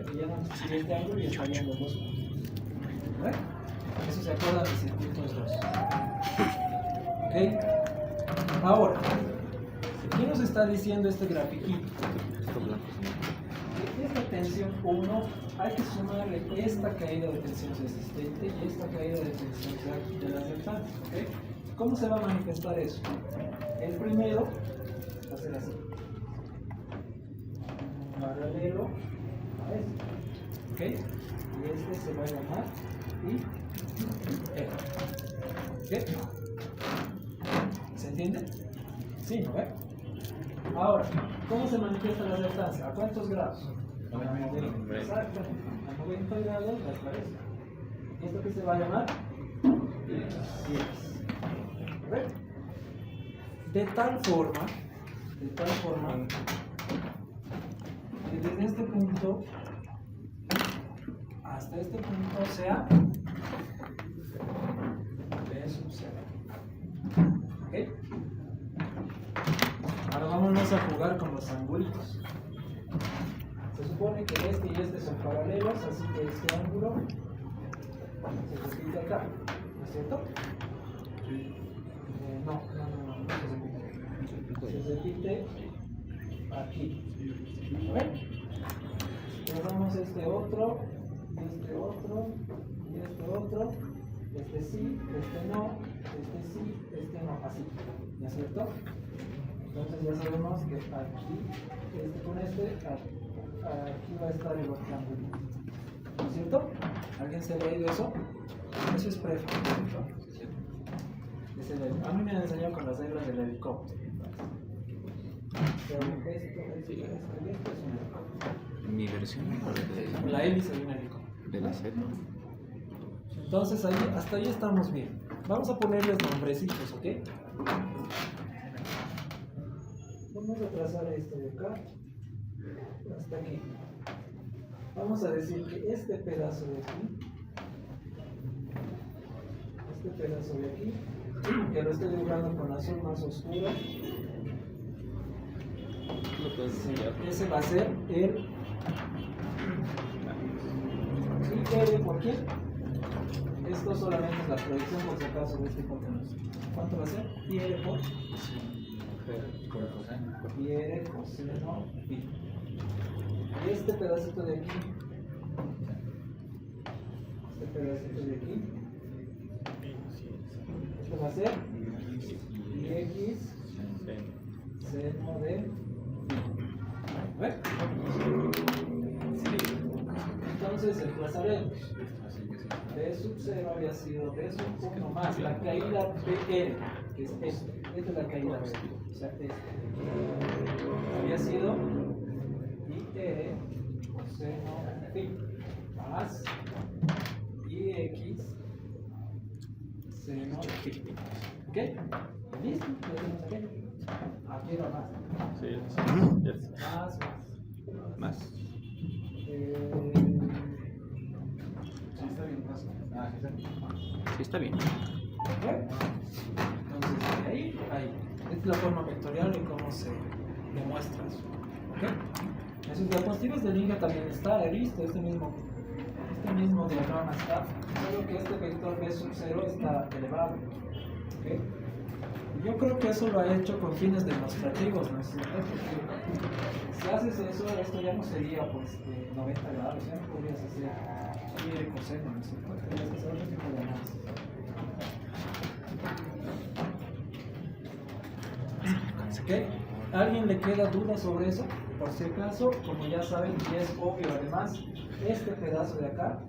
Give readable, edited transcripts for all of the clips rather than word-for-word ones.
que ya no existiría este ángulo y estarían los dos puntos. ¿Vale? Eso se acuerda de circuitos 2. ¿Ok? Ahora, ¿qué nos está diciendo este grafiquito? Que esta tensión 1 hay que sumarle esta caída de tensión existente y esta caída de tensión de las restantes. ¿Ok? ¿Cómo se va a manifestar eso? El primero va a ser así. Paralelo a este. ¿Ok? Y este se va a llamar I. ¿Ok? ¿Se entiende? Sí, ¿no ve? Ahora, ¿cómo se manifiesta la reactancia? ¿A cuántos grados? Exacto. A 90 grados la clareza. ¿Y esto qué se va a llamar? X. ¿Correcto? De tal forma que desde este punto hasta este punto sea B sub 0. ¿Ok? Ahora vámonos a jugar con los angulitos. Se supone que este y este son paralelos, así que este ángulo se repite acá, ¿no es cierto? No se repite aquí. ¿Lo ven? Tomamos este otro, y este otro, y este otro, este sí, este no, este sí, este no, así, ¿no es cierto? Entonces ya sabemos que aquí, con aquí va a estar el otro ángulo, ¿no es cierto? ¿Alguien se ha leído eso? Eso es preferencia. A mí me han enseñado con las reglas del helicóptero. Pero esto es un helicóptero. Mi versión La hélice de un helicóptero. de la Z. Entonces ahí, hasta ahí estamos bien. Vamos a ponerles nombrecitos, ¿ok? Vamos a trazar esto de acá hasta aquí. Vamos a decir que este pedazo de aquí, que lo estoy dibujando con azul más oscuro, ese va a ser el IR por quién. Esto solamente es la proyección por si acaso de este hipotenusa. ¿Cuánto va a ser? IR por IR coseno phi. Y este pedacito de aquí, esto va a ser IX seno de phi. ¿Ven? Sí. Entonces emplazaremos. B sub 0 había sido B sub 1 más la caída BR, que es este. Esta es la caída BR. O sea, este. Había sido IR coseno phi más IX seno phi. ¿Ok? ¿Listo? ¿Lo tenemos aquí? Aquí era más. Sí, Más. Sí, está bien. ¿Okay? Entonces, de ahí, ahí. Esta es la forma vectorial y cómo se demuestra eso. ¿Ok? En sus diapositivas de línea también está, he visto, este mismo diagrama está, solo que este vector B sub 0 está elevado. ¿Ok? Yo creo que eso lo ha hecho con fines demostrativos, ¿no es cierto? Porque si haces eso, esto ya no sería pues de 90 grados, ya no podrías hacer y coseno, ¿no es cierto? Tendrías que hacer otro tipo de análisis. ¿Ok? ¿Alguien le queda duda sobre eso? Por si acaso, como ya saben, y es obvio además, este pedazo de acá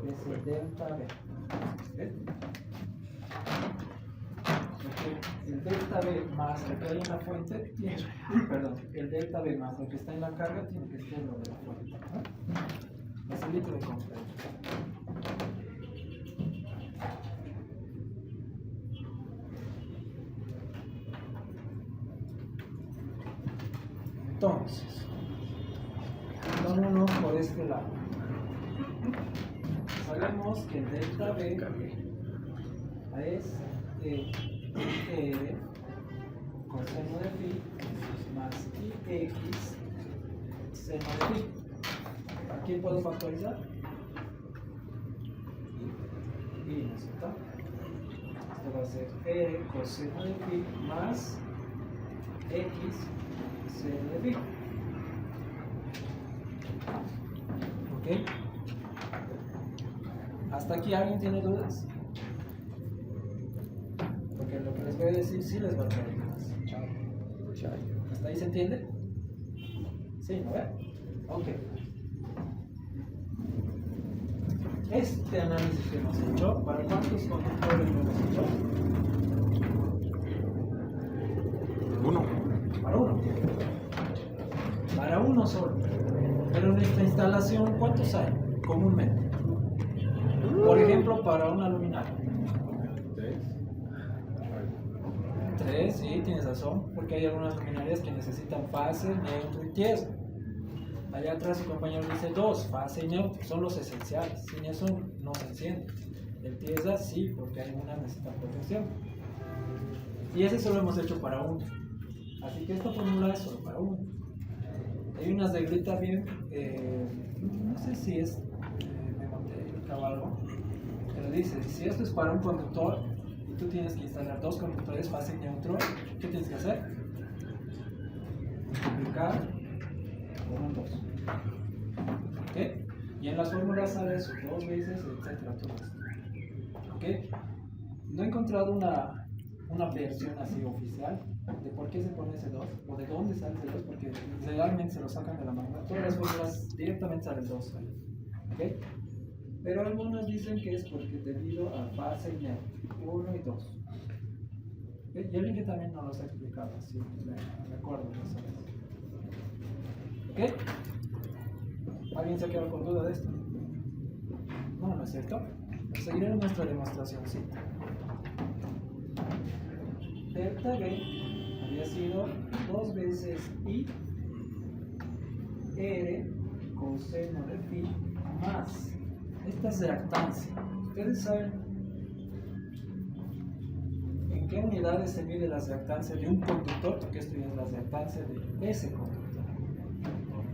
es el delta B. El delta B más lo que hay en la fuente, el delta B más lo que está en la carga tiene que ser lo de la fuente. ¿No? Facilito de comprender. Entonces, vámonos por este lado. Sabemos que el delta B es R coseno de phi más I X seno de phi. ¿A quién puedo factorizar? Y, ¿no es cierto? Esto va a ser R coseno de phi más X seno de phi. ¿Ok? ¿Hasta aquí alguien tiene dudas? Porque lo que les voy a decir sí les va a traer dudas. ¿Hasta ahí se entiende? Sí, ¿no ve? Ok. Este análisis que hemos hecho, ¿para cuántos conductores lo hemos hecho? Uno. Para uno. Para uno solo. Pero en esta instalación, ¿cuántos hay comúnmente? Por ejemplo, para una luminaria. Tres, sí, tienes razón, porque hay algunas luminarias que necesitan fase, neutro y tieso. Allá atrás su compañero dice dos, fase y neutro, son los esenciales. Sin eso no se enciende. El tiesa sí, porque algunas necesitan protección. Y ese solo hemos hecho para uno. Así que esta fórmula es solo para uno. Hay unas reglitas bien, no sé si es o algo, pero dice, si esto es para un conductor y tú tienes que instalar dos conductores fase y neutro, ¿qué tienes que hacer? Multiplicar por un 2. ¿Ok? Y en las fórmulas sale eso, dos veces, etcétera, todo esto. ¿Ok? No he encontrado una versión así oficial de por qué se pone ese 2 o de dónde sale ese 2, porque realmente se lo sacan de la manga. Todas las fórmulas directamente sale el 2 ahí. ¿Ok? Pero algunos dicen que es porque debido a fase y neutro, 1 y 2. ¿Okay? Y el link también nos los ha explicado, así me acuerdo de esa vez. ¿Ok? ¿Alguien se ha quedado con duda de esto? No, ¿no es cierto? Seguiré en nuestra demostración, sí. Delta B había sido 2 veces I R coseno de phi más esta es reactancia. ¿Ustedes saben en qué unidades se mide la reactancia de un conductor? Porque esto ya es la reactancia de ese conductor.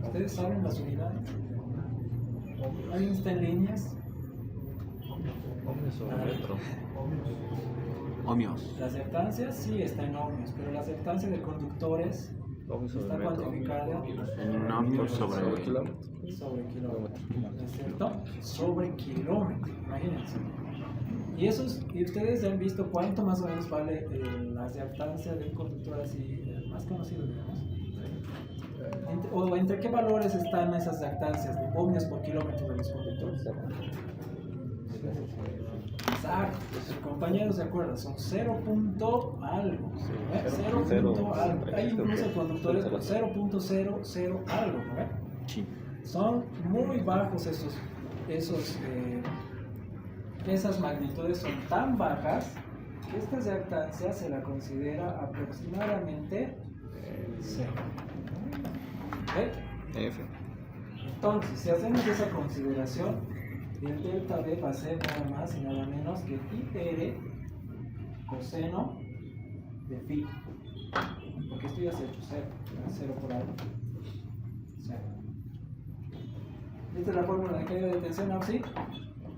¿Ustedes saben las unidades? ¿Alguien está en líneas? Ohmios sobre metro. Ohmios. La reactancia sí está en ohmios, pero la reactancia de conductores está cuantificada En ohmios sobre kilómetro. sobre kilómetro, ¿no es cierto? Sobre kilómetro, imagínense. Y ustedes ya han visto cuánto más o menos vale la reactancia de un conductor así, el más conocido, digamos. ¿Entre qué valores están esas reactancias de ohmios por kilómetro de los conductores? Exacto, sus compañeros de acuerdo, son 0 punto algo, ¿eh? 0 punto algo. Hay incluso conductores con 0.00 algo, ¿no? Sí. Son muy bajos esas magnitudes son tan bajas que esta reactancia se la considera aproximadamente 0. ¿Ok? F. Entonces, si hacemos esa consideración, el delta B va a ser nada más y nada menos que IR coseno de phi. Porque esto ya se ha hecho 0. 0 por algo. 0. ¿Esta es la fórmula de caída de tensión AUXI?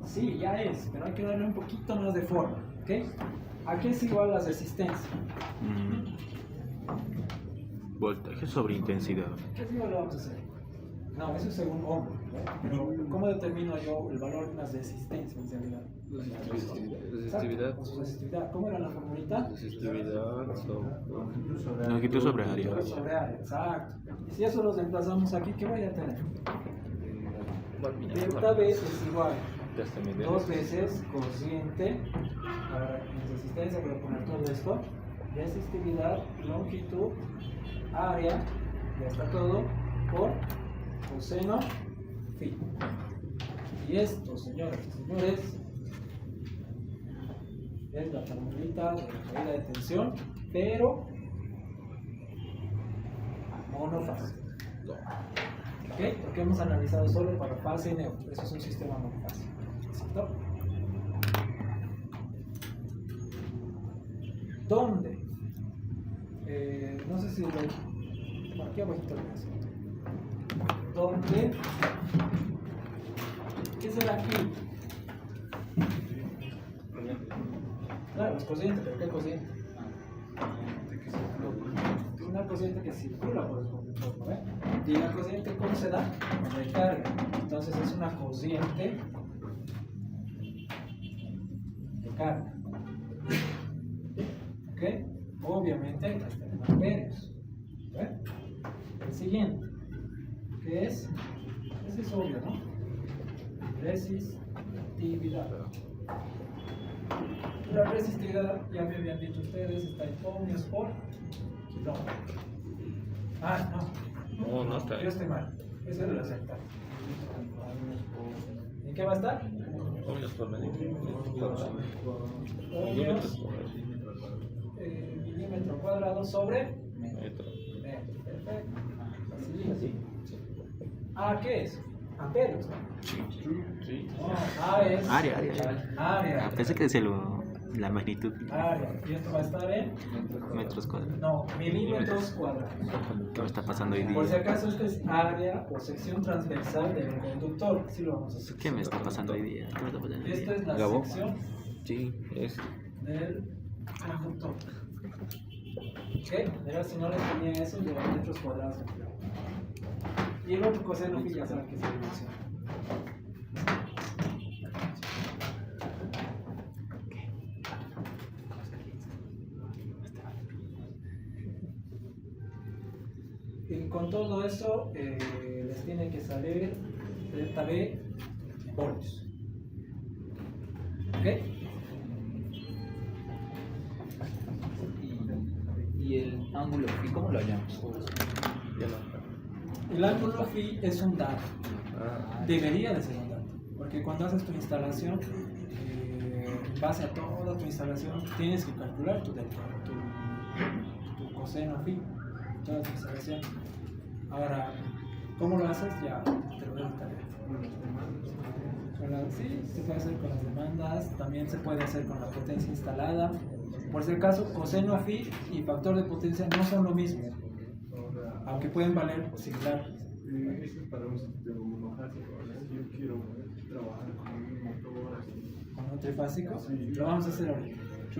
Sí, ya es, pero hay que darle un poquito más de forma. ¿Ok? ¿A qué es igual la resistencia? Voltaje sobre intensidad. ¿Qué es igual lo vamos a hacer? No, eso es según Ohm. Pero ¿cómo determino yo el valor de una resistencia en realidad? Resistividad. Su resistividad. ¿Cómo era la formulita? Resistividad sobre longitud sobre área. Longitud sobre área, exacto. Y si eso lo reemplazamos aquí, ¿qué voy a tener? Delta B es igual 2 veces cociente, ahora en resistencia voy a poner todo esto, resistividad, longitud, área, ya está todo, por coseno phi. Y esto, señoras y señores, es la formulita de la caída de tensión, pero monofásico. ¿Ok? Porque hemos analizado solo para fase y neutro. Eso es un sistema monofásico. ¿Cierto? ¿Dónde? No sé si Bueno, aquí abajito el asunto. Donde, ¿qué será aquí? Claro, es cociente, pero ¿qué cociente? Una corriente que circula por el conductor, ¿no ve? Y la corriente, ¿cómo se da? Con recarga. Entonces es una corriente de carga. ¿Ok? Obviamente hay que tener amperios. ¿Ve? El siguiente, que es, ese es obvio, ¿no? Resistividad. La resistividad, ya me habían dicho ustedes, está en ohmios por kilómetro. Ah, no. No, no está Yo ahí. estoy mal. Eso es el aceptar. ¿En qué va a estar? Ohmios por milímetros Ohmios milímetro cuadrado sobre metro. metro. Perfecto. Así. Ah, ¿qué es? Amperios, ¿no? Sí. No, A es Área. área. Pensé que decía la magnitud. Área. Y esto va a estar en Metros cuadrados. no, milímetros cuadrados. ¿Qué me está pasando hoy Por si día? acaso, esta es área o sección transversal del conductor. Sí lo vamos a hacer. ¿Qué me está pasando hoy día? ¿Qué me está pasando hoy día? Esta es la ¿Gabo? sección Sí, es. del conductor. ¿Ok? Mira, si no les ponía eso, de metros cuadrados. Y el otro coseno phi ya saben que se dimensiona. Y con todo eso les tiene que salir delta B voltios. ¿Ok? Y el ángulo phi, ¿cómo lo hallamos? Ya no. El ángulo phi es un dato. Ah, Debería de ser un dato. Porque cuando haces tu instalación, en base a toda tu instalación, tienes que calcular tu delta, tu coseno phi, toda tu instalación. Ahora, ¿cómo lo haces? Ya te lo doy de tarea. Sí, se puede hacer con las demandas, también se puede hacer con la potencia instalada. Por si acaso, coseno phi y factor de potencia no son lo mismo, aunque pueden valer similar. Eso es para un sistema monofásico. Yo quiero trabajar con un motor así. ¿Con un trifásico? Lo vamos a hacer ahorita. Sí,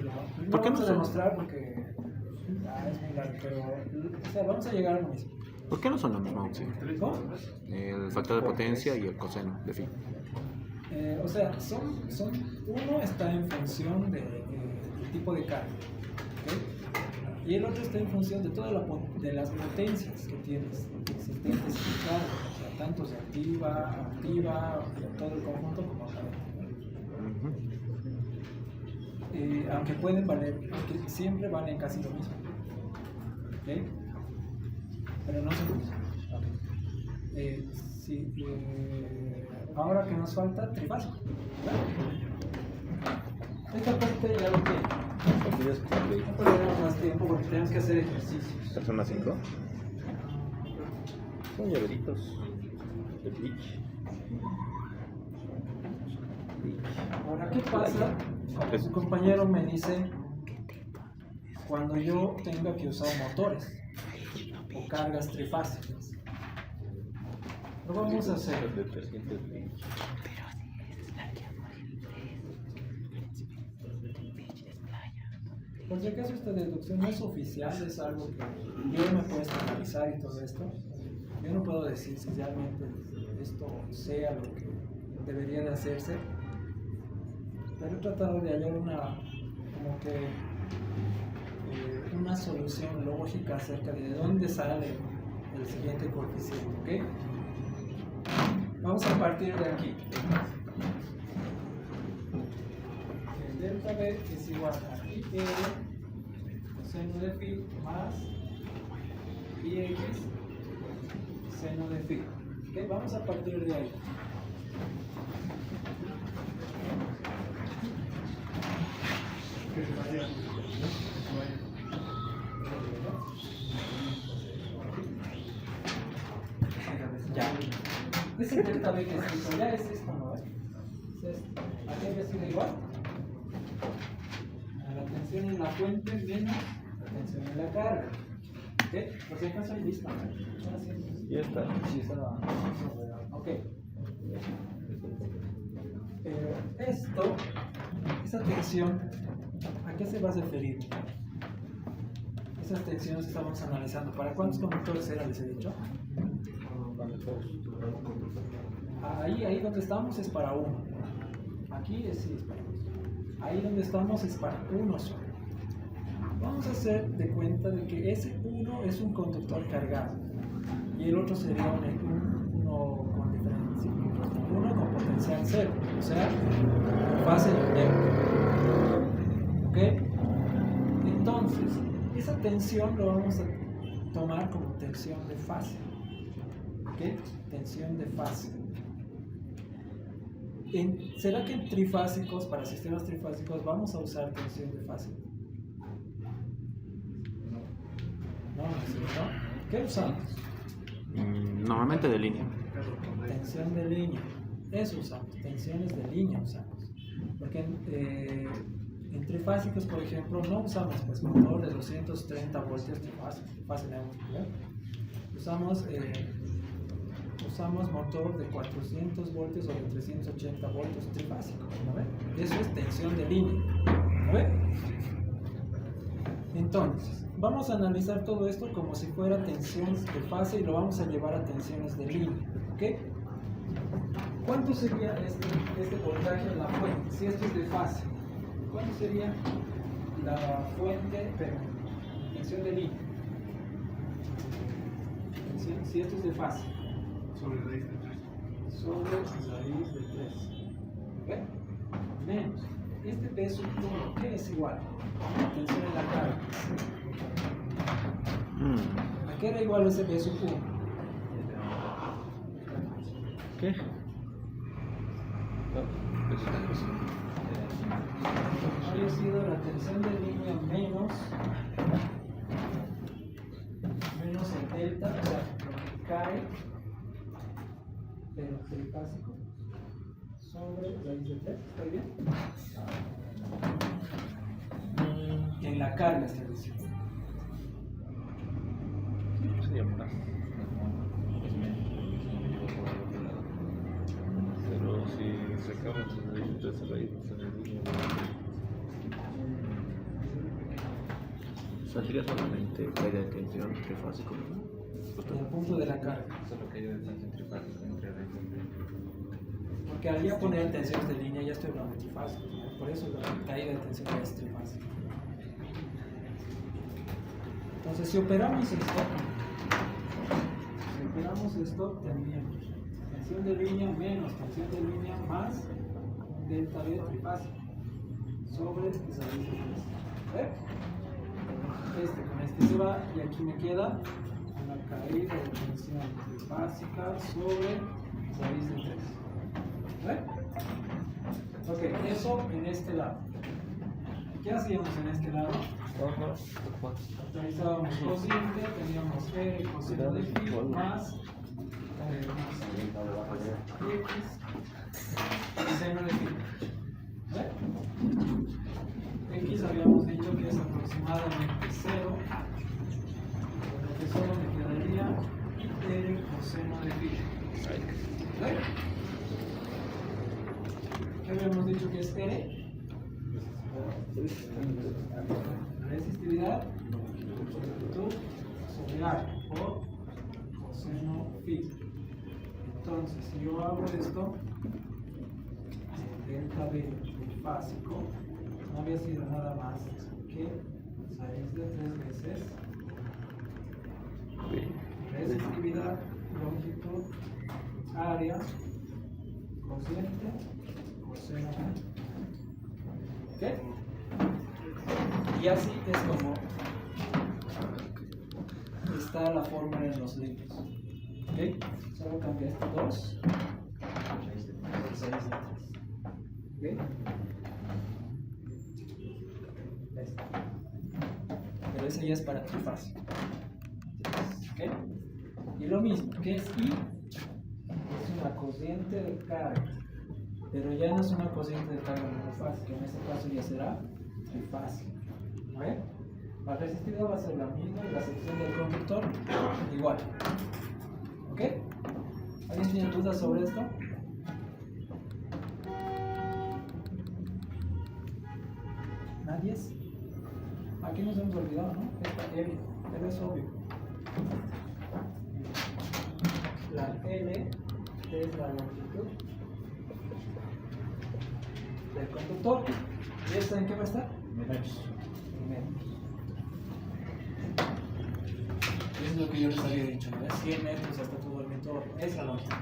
lo ¿Por qué vamos no a son- demostrar porque es muy largo, pero o sea, vamos a llegar a lo mismo. ¿Por qué no son lo mismo? Sí. ¿Cómo? El factor de potencia y el coseno de phi. O sea, uno está en función del tipo de carga, ¿ok? Y el otro está en función de todas de las potencias que tienes existentes en tu carga, o sea, tanto reactiva, activa, todo el conjunto como aparente. Aunque pueden valer, aunque siempre valen casi lo mismo, ¿ok? Pero no son lo mismo. Okay. Ahora que nos falta trifásico, ¿verdad? Esta parte ya lo tiene. No perdemos más tiempo porque tenemos que hacer ejercicios. Persona 5. Son llaveritos de bleach. Ahora, ¿qué pasa cuando su compañero me dice cuando yo tenga que usar motores o cargas trifásicas? Lo vamos a hacer. De 300 bleach. Por si acaso esta deducción no es oficial, es algo que yo me he puesto a analizar y todo esto. Yo no puedo decir si realmente esto sea lo que debería de hacerse, pero he tratado de hallar una solución lógica acerca de dónde sale el siguiente coeficiente, ¿ok? Vamos a partir de aquí. El delta B es igual a IR coseno de phi más IX seno de phi. ¿Ok? Vamos a partir de ahí. Ya. Ese delta B que escrito ya es esto, ¿no? Es esto. Aquí había sido igual. A la tensión en la fuente menos la tensión en la carga. ¿Ok? Por si acaso hay lista, ¿no? Ya está. Sí, está. Ok. Esa tensión, ¿a qué se va a referir? Esas tensiones que estamos analizando, ¿para cuántos conductores era, les he dicho? Ahí donde estamos es para uno. Aquí sí es para dos. Ahí donde estamos es para uno solo. Vamos a hacer de cuenta de que ese uno es un conductor cargado y el otro sería uno con diferencia, uno con potencial cero, o sea, fase neutro. ¿Ok? Entonces, esa tensión lo vamos a tomar como tensión de fase. ¿Ok? Tensión de fase. ¿Será que en trifásicos, para sistemas trifásicos, vamos a usar tensión de fase? No. ¿Qué usamos? Normalmente de línea. Tensión de línea. Eso usamos. Tensiones de línea usamos. Porque en trifásicos, por ejemplo, no usamos pues, motor de 230 voltios trifásico, fase neutra. Usamos motor de 400 voltios o de 380 voltios trifásico. ¿No ve? Eso es tensión de línea. ¿No ve? Entonces, vamos a analizar todo esto como si fuera tensión de fase y lo vamos a llevar a tensiones de línea. ¿Ok? ¿Cuánto sería este voltaje en la fuente? Si esto es de fase, ¿cuánto sería la fuente, pero tensión de línea? Si esto es de fase. Sobre raíz de 3. Sobre raíz de 3. ¿Ok? Menos. Este peso, ¿qué es igual? Tensión en la carga. ¿A qué era igual ese peso 1? ¿Qué? Habría sido la tensión de línea menos el delta, o sea, lo que cae, pero trifásico, sobre raíz de 3, ¿está bien? En la carga está diciendo. Sería más. Pero si sacamos esa raíz en el línea, saldría solamente caída de tensión trifásico, ¿no? En el punto de la carga. Solo que hay de tensión trifásica entre raíz de Porque al ya poner tensiones de línea ya estoy hablando de trifásico, ¿no? Por eso la caída de tensión ya es trifásica. Entonces, si operamos esto, tendríamos tensión de línea menos tensión de línea más delta B trifásico sobre esa raíz de 3. Este con este se va y aquí me queda una caída de tensión trifásica sobre raíz de 3. Ok, eso en este lado. ¿Qué hacíamos en este lado? Utilizábamos cociente, teníamos R coseno de phi más X seno de phi. X habíamos dicho que es aproximadamente 0, por lo que solo me quedaría R coseno de phi. ¿Qué habíamos dicho que es R? Resistividad longitud sobre A por coseno phi. Entonces, si yo hago esto, delta B trifásico no había sido nada más que raíz de 3 veces resistividad, longitud, área, cociente, coseno phi. ¿Ok? Y así es como está la fórmula en los libros. ¿Ok? Solo cambia esto 2 por 6 de 3. ¿Ok? Esto. Pero ese ya es para trifásico. ¿Ok? Y lo mismo, ¿qué es I? Es una cociente de carga. Pero ya no es una cociente de carga monofásica, en este caso ya será trifásica. ¿Vale? La resistividad va a ser la misma y la sección del conductor igual. ¿Ok? ¿Alguien tiene dudas sobre esto? ¿Nadie? Aquí nos hemos olvidado, ¿no? Esta L, L es obvio. La L es la longitud del conductor. ¿Y esta en qué va a estar? Metros. En metros. Eso es lo que yo les había dicho, ¿no? Es 100 metros hasta todo el motor. Es la longitud.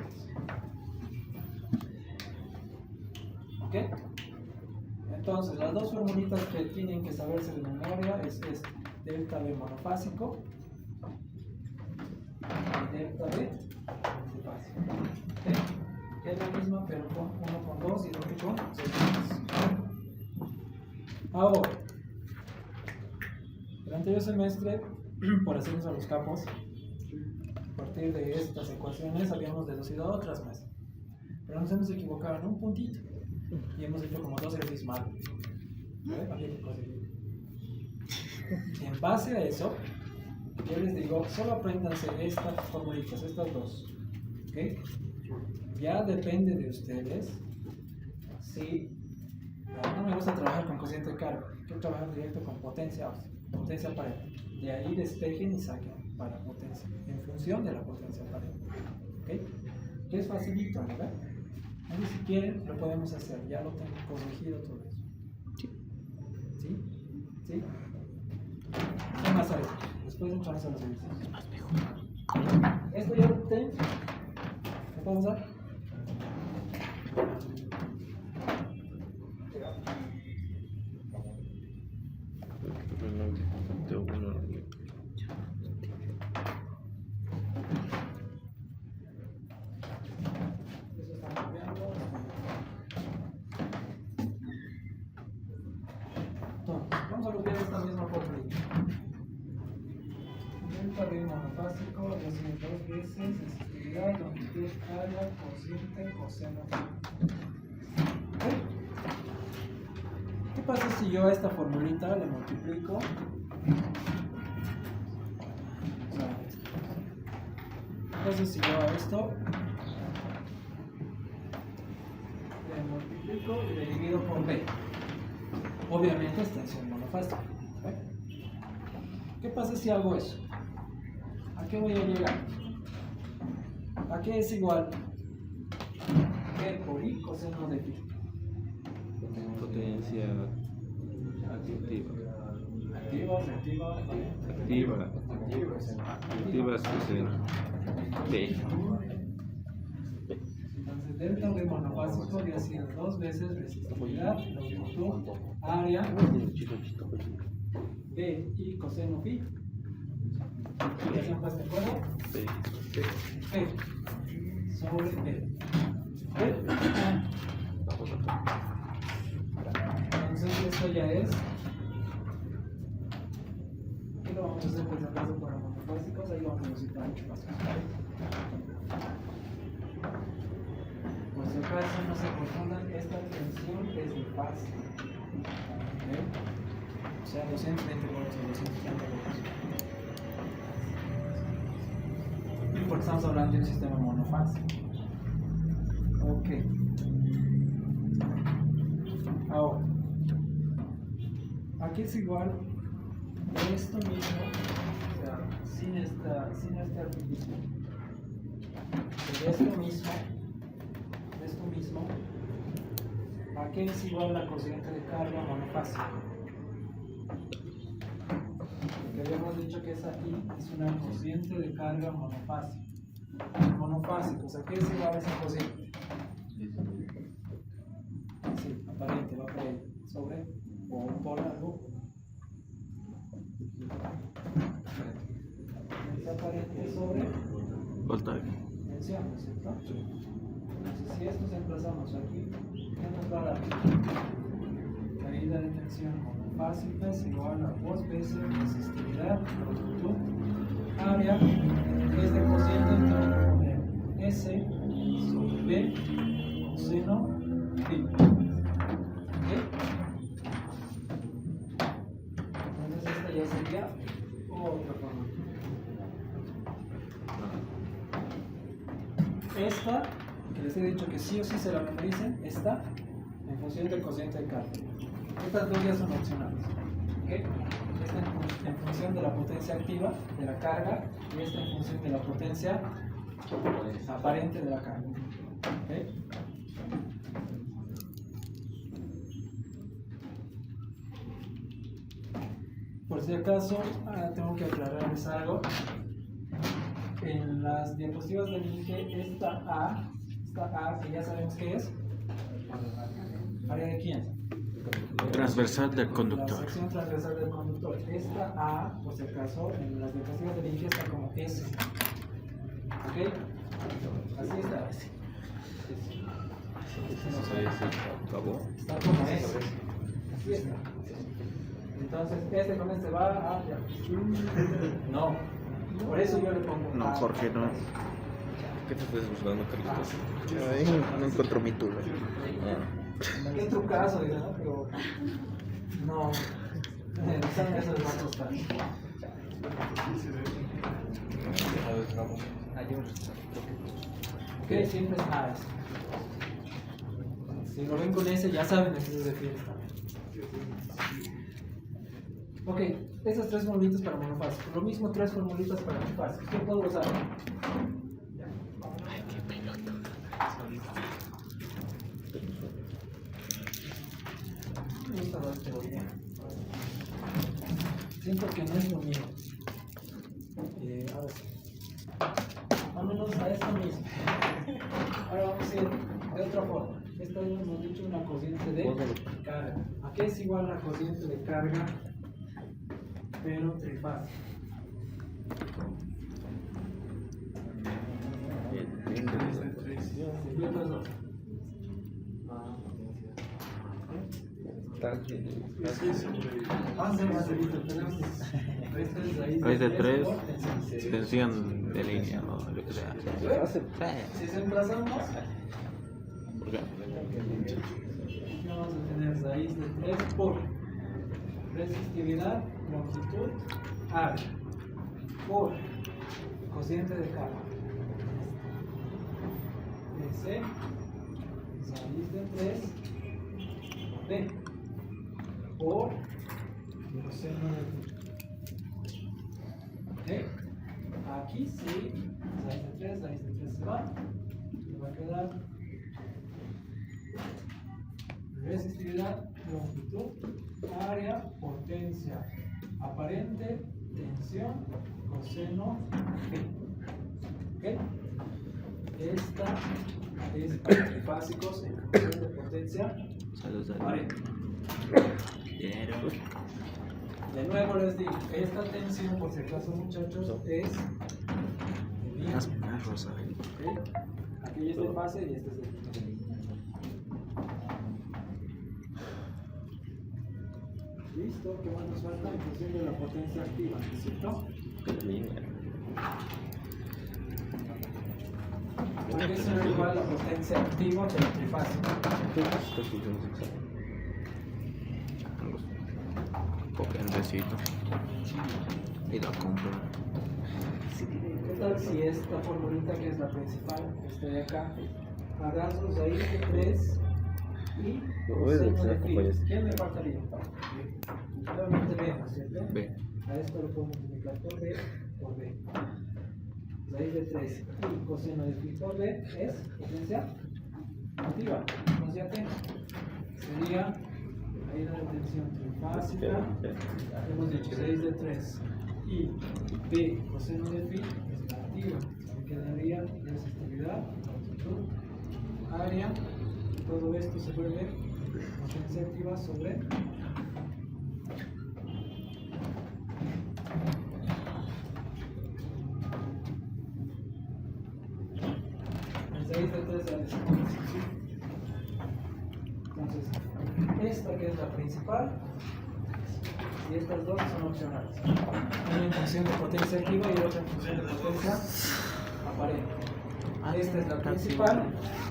¿Ok? Entonces, las dos formulitas que tienen que saberse de memoria es delta V monofásico y delta V bifásico. ¿Ok? Es la misma, pero con 1 con 2 y el otro con 6 puntos. Ahora, el anterior semestre, por hacernos a los capos, a partir de estas ecuaciones habíamos deducido otras más, pero nos hemos equivocado en un puntito y hemos hecho como 2 ejercicios mal. Había que conseguir. En base a eso, yo les digo, solo apréndanse estas formulitas, estas dos. ¿Okay? Ya depende de ustedes si no me gusta trabajar con cociente de carga, quiero trabajar directo con potencia aparente. De ahí despejen y saquen para potencia, en función de la potencia aparente. ¿Okay? Que es facilito, ¿verdad? Entonces, si quieren, lo podemos hacer, ya lo tengo corregido todo eso. ¿Sí? ¿Sí? ¿Qué más hay? Después entramos a los ejercicios. Esto ya lo tengo. ¿Qué podemos dar? Eso está cambiando. Entonces, vamos a copiar esta misma fórmula. Delta V monofásico, lo hacemos 2 veces, resistividad, longitud, área, cociente, coseno. ¿Qué pasa si yo a esta formulita le multiplico? Entonces, si yo a esto le multiplico y le divido por B, obviamente extensión monofásica. ¿Qué pasa si hago eso? ¿A qué voy a llegar? ¿A qué es igual? B por I coseno de phi. Potencia activa. Activa, reactiva, Activa es coseno. B. Entonces, delta V monofásico habría sido 2 veces resistividad, longitud, área, B y coseno phi. ¿Ya se han puesto de acuerdo? B. B sobre B. Entonces, esto ya es. Aquí lo vamos a hacer por si acaso para monofásicos, ahí vamos a necesitar mucho más. Por si acaso no se confundan, esta tensión es de fase. O sea, 220 volts o 230 volts. Porque estamos hablando de un sistema monofásico. Ok. Ahora, aquí es igual de esto mismo, o sea, sin este artificio. De esto mismo, aquí es igual la corriente de carga monofásica. Lo que habíamos dicho que es aquí es una corriente de carga monofásica. Monofásico, o sea, ¿qué es igual a esa corriente? Sí, aparente, va por ahí, sobre o por algo. Es aparente sobre Voltaje. tensión, ¿no es cierto? Entonces, si estos emplazamos aquí, ¿qué nos va a dar? Caída de tensión monofásica es igual a 2 veces resistividad, longitud, área, es de cociente, entonces voy a poner S sobre B coseno phi. ¿Ok? Entonces esta ya sería esta, que les he dicho que sí o sí se la memoricen, esta, en función del cociente de carga. Estas dos ya son opcionales. ¿Okay? Esta en función de la potencia activa de la carga y esta en función de la potencia aparente de la carga. ¿Okay? Por si acaso, tengo que aclararles algo. En las diapositivas del INGE, esta A, que ya sabemos qué es, ¿área de quién? Transversal del La conductor. sección transversal del conductor. Esta A, por si acaso, en las diapositivas del INGE está como S. ¿Ok? Así está. Está como S. Así está. Entonces, este con este va a... No. Por eso yo le pongo... No, A. Jorge, no. ¿Qué te estás buscando, Carlitos? No encuentro mi tula. Qué trucazo, ¿no? Pero... No. ¿Saben eso les va a costar? Ok, siempre es A. Si lo ven con ese, ya saben a qué se refiere también. Ok, esas tres formulitas para monofásico. Lo mismo, tres formulitas para bifásico. ¿Qué puedo usar? Ay, qué pelota. Me gusta la teoría. Siento que no es lo mío. Ahora sí. Vámonos a esto mismo. Ahora vamos a ir de otra forma. Esta vez hemos dicho una cociente de carga. ¿A qué es igual la cociente de carga? Pero trifásico. ¿Y otras dos? Más facilito, tenemos Raíz de 3, extensión de línea o lo que sea. Si reemplazamos, ¿Por qué? vamos a tener raíz de 3 por resistividad, longitud, área, por cociente de carga. S, raíz de 3, B, por coseno de ¿ok? Aquí sí, raíz de 3 se va, y va a quedar resistividad, longitud, área, potencia aparente, tensión, coseno, ¿ok? Esta es para trifásicos en función de potencia Saludos a aparente. De nuevo les digo, esta tensión, por si acaso muchachos, es de vía. Más rosa. ¿Ok? Aquello es de fase y este es de línea. Listo, ¿qué más nos falta? En función de la potencia activa, ¿no es cierto? ¿A qué será igual la potencia activa del trifásico? Copia el besito. Y lo compro. ¿Qué tal si esta formulita que es la principal, esta de acá, agarro raíz de 3 y coseno de phi? ¿Quién me faltaría? Nuevamente B, ¿no es cierto? B. A esto lo puedo multiplicar por B por B. Raíz de 3 y coseno de phi por B es potencia activa. Entonces ya tengo. Sería ahí la tensión trifásica. Hemos dicho raíz de 3 y B coseno de phi es la activa. Me quedaría resistividad, longitud, área. Todo esto se vuelve potencia activa sobre entonces, esta que es la principal y estas dos son opcionales. Una en función de potencia activa y otra en función de potencia aparente. Esta es la principal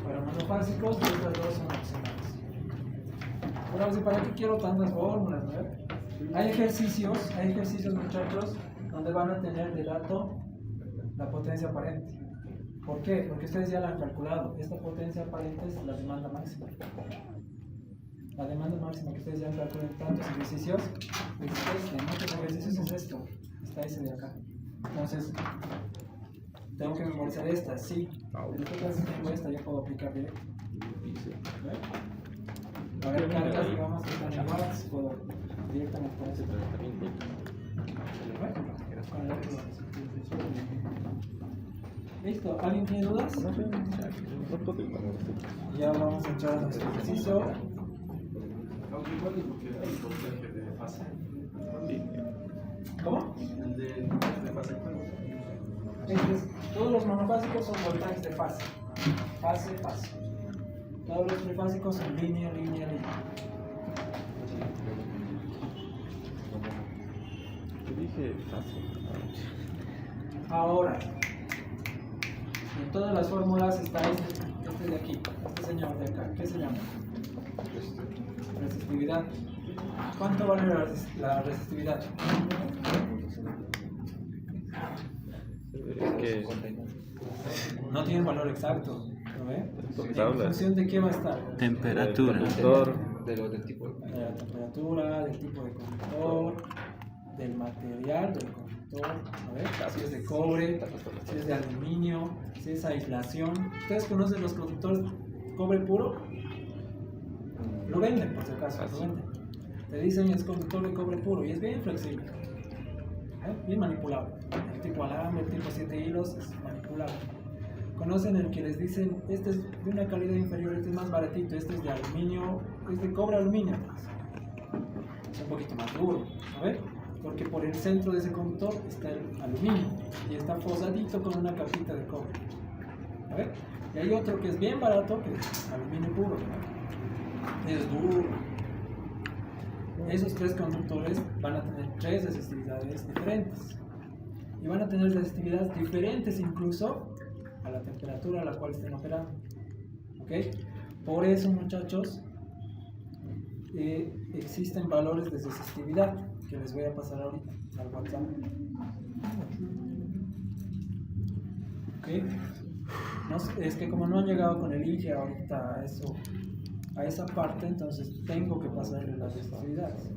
para monofásicos y estas dos son opcionales. Ahora, ¿para qué quiero tantas fórmulas? ¿No? Hay ejercicios muchachos, donde van a tener de dato la potencia aparente. ¿Por qué? Porque ustedes ya la han calculado. Esta potencia aparente es la demanda máxima. La demanda máxima que ustedes ya han calculado en tantos ejercicios, en muchos ejercicios es esto. Está ese de acá. Entonces, tengo que memorizar esta, sí. En este caso tengo esta, yo puedo aplicar directo. A ver, cargas, digamos, que están en watts, puedo directamente poner ese. Con el otro. ¿Listo? ¿Alguien tiene dudas? Ya vamos a entrar a nuestro ejercicio. Aunque igual digo que hay voltaje de fase. ¿Cómo? El de fase, ¿cuál? Todos los monofásicos son voltajes de fase. Fase, fase. Todos los trifásicos son línea, línea, línea. Yo dije fácil. Ahora, en todas las fórmulas está este de aquí, este señor de acá. ¿Qué se llama? Resistividad. ¿Cuánto vale la resistividad? Es que No tiene valor exacto, ¿no ve? ¿En tabla. función de qué va a estar? Temperatura. Del tipo de De la temperatura, del tipo de conductor, del material del conductor, a ver, si es de cobre, si es de aluminio, si es aislación. ¿Ustedes conocen los conductores cobre puro? Lo venden, por si acaso, lo venden. Te dicen es conductor de cobre puro y es bien flexible, bien manipulable. El tipo alambre, el tipo 7 hilos es manipulable. Conocen el que les dicen este es de una calidad inferior, este es más baratito, este es de aluminio, es de cobre aluminio, es un poquito más duro, a ver, porque por el centro de ese conductor está el aluminio y está fosadito con una capita de cobre, a ver, y hay otro que es bien barato, que es aluminio puro, es duro. Esos tres conductores van a tener tres resistividades diferentes y van a tener resistividades diferentes incluso a la temperatura a la cual estén operando. ¿Ok? Por eso, muchachos, existen valores de resistividad que les voy a pasar ahorita al WhatsApp. ¿Ok? No, es que como no han llegado con el INGE ahorita a esa parte, entonces tengo que pasarle las resistividades.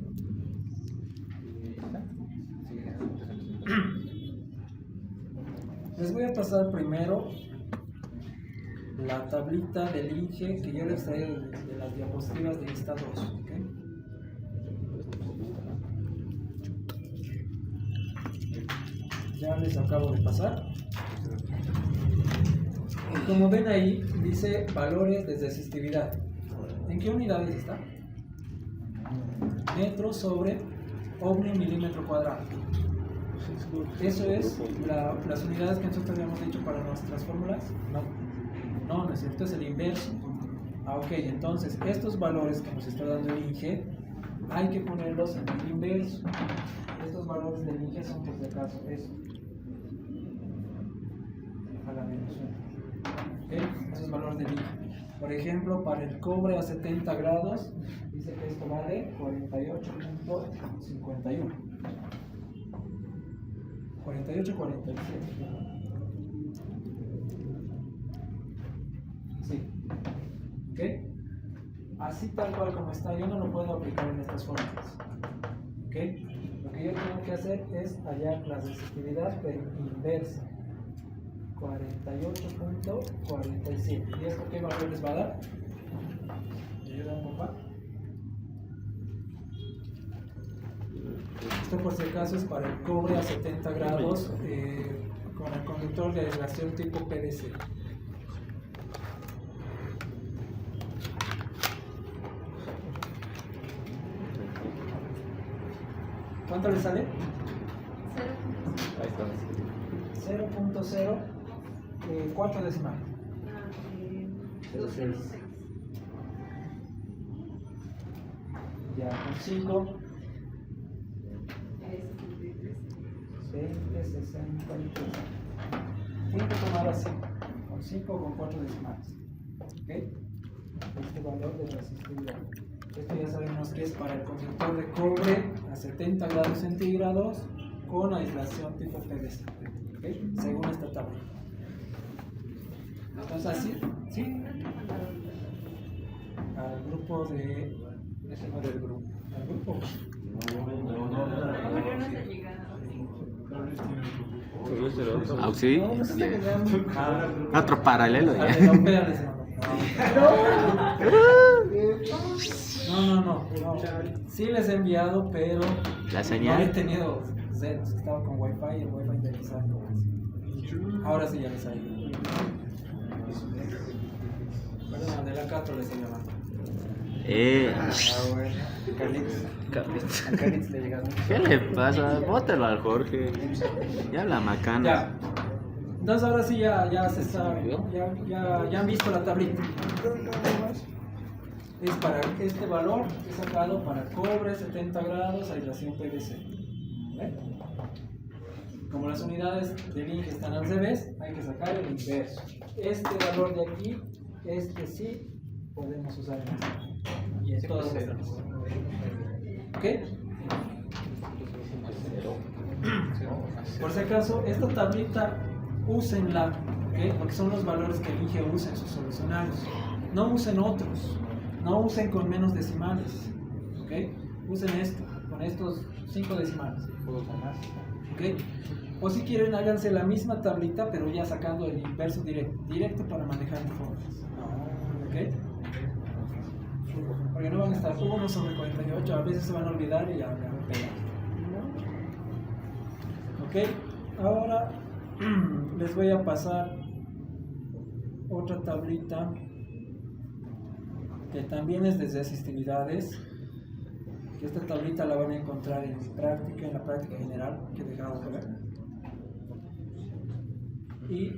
Les voy a pasar primero la tablita del INGE que yo les traía de las diapositivas de lista 2. ¿Okay? Ya les acabo de pasar. Y como ven ahí, dice valores de resistividad. ¿En qué unidades está? Metro sobre ohmio milímetro cuadrado. ¿Eso es las unidades que nosotros habíamos dicho para nuestras fórmulas? No es cierto, es el inverso. Ok, entonces estos valores que nos está dando el INGE hay que ponerlos en el inverso. Estos valores del INGE son por si acaso eso. Ojalá menos uno. Ok, esos valores del INGE. Por ejemplo, para el cobre a 70 grados, dice que esto vale 48.51. 48.47. Sí. ¿Ok? Así tal cual como está, yo no lo puedo aplicar en estas fórmulas. ¿Ok? Lo que yo tengo que hacer es hallar la resistividad pero inversa. 48.47. ¿Y esto qué valor les va a dar? ¿Me ayudan, papá? Esto por si acaso es para el cobre a 70 grados con el conductor de aislación tipo PVC. ¿Cuánto le sale? ahí está. 0.0 cuarto decimal. 206. Ya con 5, 20, 63. Tienen que tomar así, con 5 o con 4 decimales. ¿Ok? Este valor de resistividad. Esto ya sabemos que es para el conductor de cobre a 70 grados centígrados con aislación tipo PVC. ¿Ok? Según esta tabla. Entonces así, ¿sí? Al grupo de... Ese no era el grupo. Al grupo. Auxilio. No sé qué llaman. Otro paralelo. A ver, Ya. no, espérale, se no. Sí les he enviado, pero La no he señal. tenido ceros. Estaba con wifi y el wifi de quizás no. Ahora sí ya les ha ido. Perdón, de la 4 les he llamado. Carlitos. A Carlitos le llegaron. ¿Qué le pasa? Bótalo al Jorge. Ya la macana. Ya. Entonces ahora sí ya se sabe, ¿no? Ya han visto la tablita. Es para este valor que he sacado para cobre, 70 grados, aislación PVC. ¿Ve? Como las unidades del INGE están al revés, hay que sacar el inverso. Este valor de aquí, este sí podemos usar en este. Y en todas las demás. ¿Ok? Por si acaso, esta tablita úsenla, ¿ok? Porque son los valores que el INGE usa en sus solucionarios. No usen otros, no usen con menos decimales, ¿ok? Usen esto, con estos 5 decimales, ¿ok? O si quieren, háganse la misma tablita, pero ya sacando el inverso directo para manejar informes, ¿ok? Porque no van a estar 1 sobre 48, a veces se van a olvidar y ya van a pegar. ¿Ok? Ahora les voy a pasar otra tablita que también es de resistividades. Esta tablita la van a encontrar en la práctica general que he dejado de ver. Y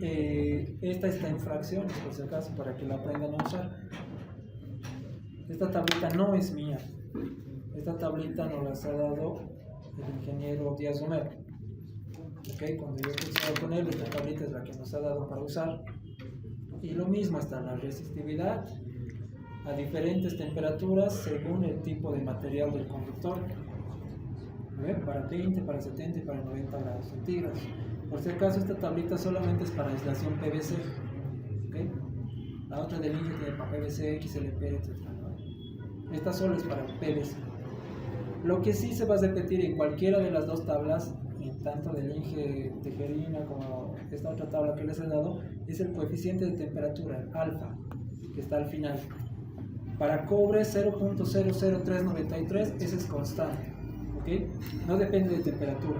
esta está en fracciones, por si acaso, para que la aprendan a usar. Esta tablita no es mía. Esta tablita nos las ha dado el ingeniero Díaz Romero. ¿Okay? Cuando yo he cruzado con él, esta tablita es la que nos ha dado para usar. Y lo mismo está la resistividad a diferentes temperaturas según el tipo de material del conductor. Para 20, para 70 y para 90 grados centígrados. Por si acaso, esta tablita solamente es para aislación PVC. ¿Okay? La otra del INGE tiene para PVC, XLP, etc. Esta solo es para PVC. Lo que sí se va a repetir en cualquiera de las dos tablas, tanto del INGE Tejerina como esta otra tabla que les he dado, es el coeficiente de temperatura, el alfa, que está al final. Para cobre 0.00393, ese es constante, ¿okay? No depende de temperatura.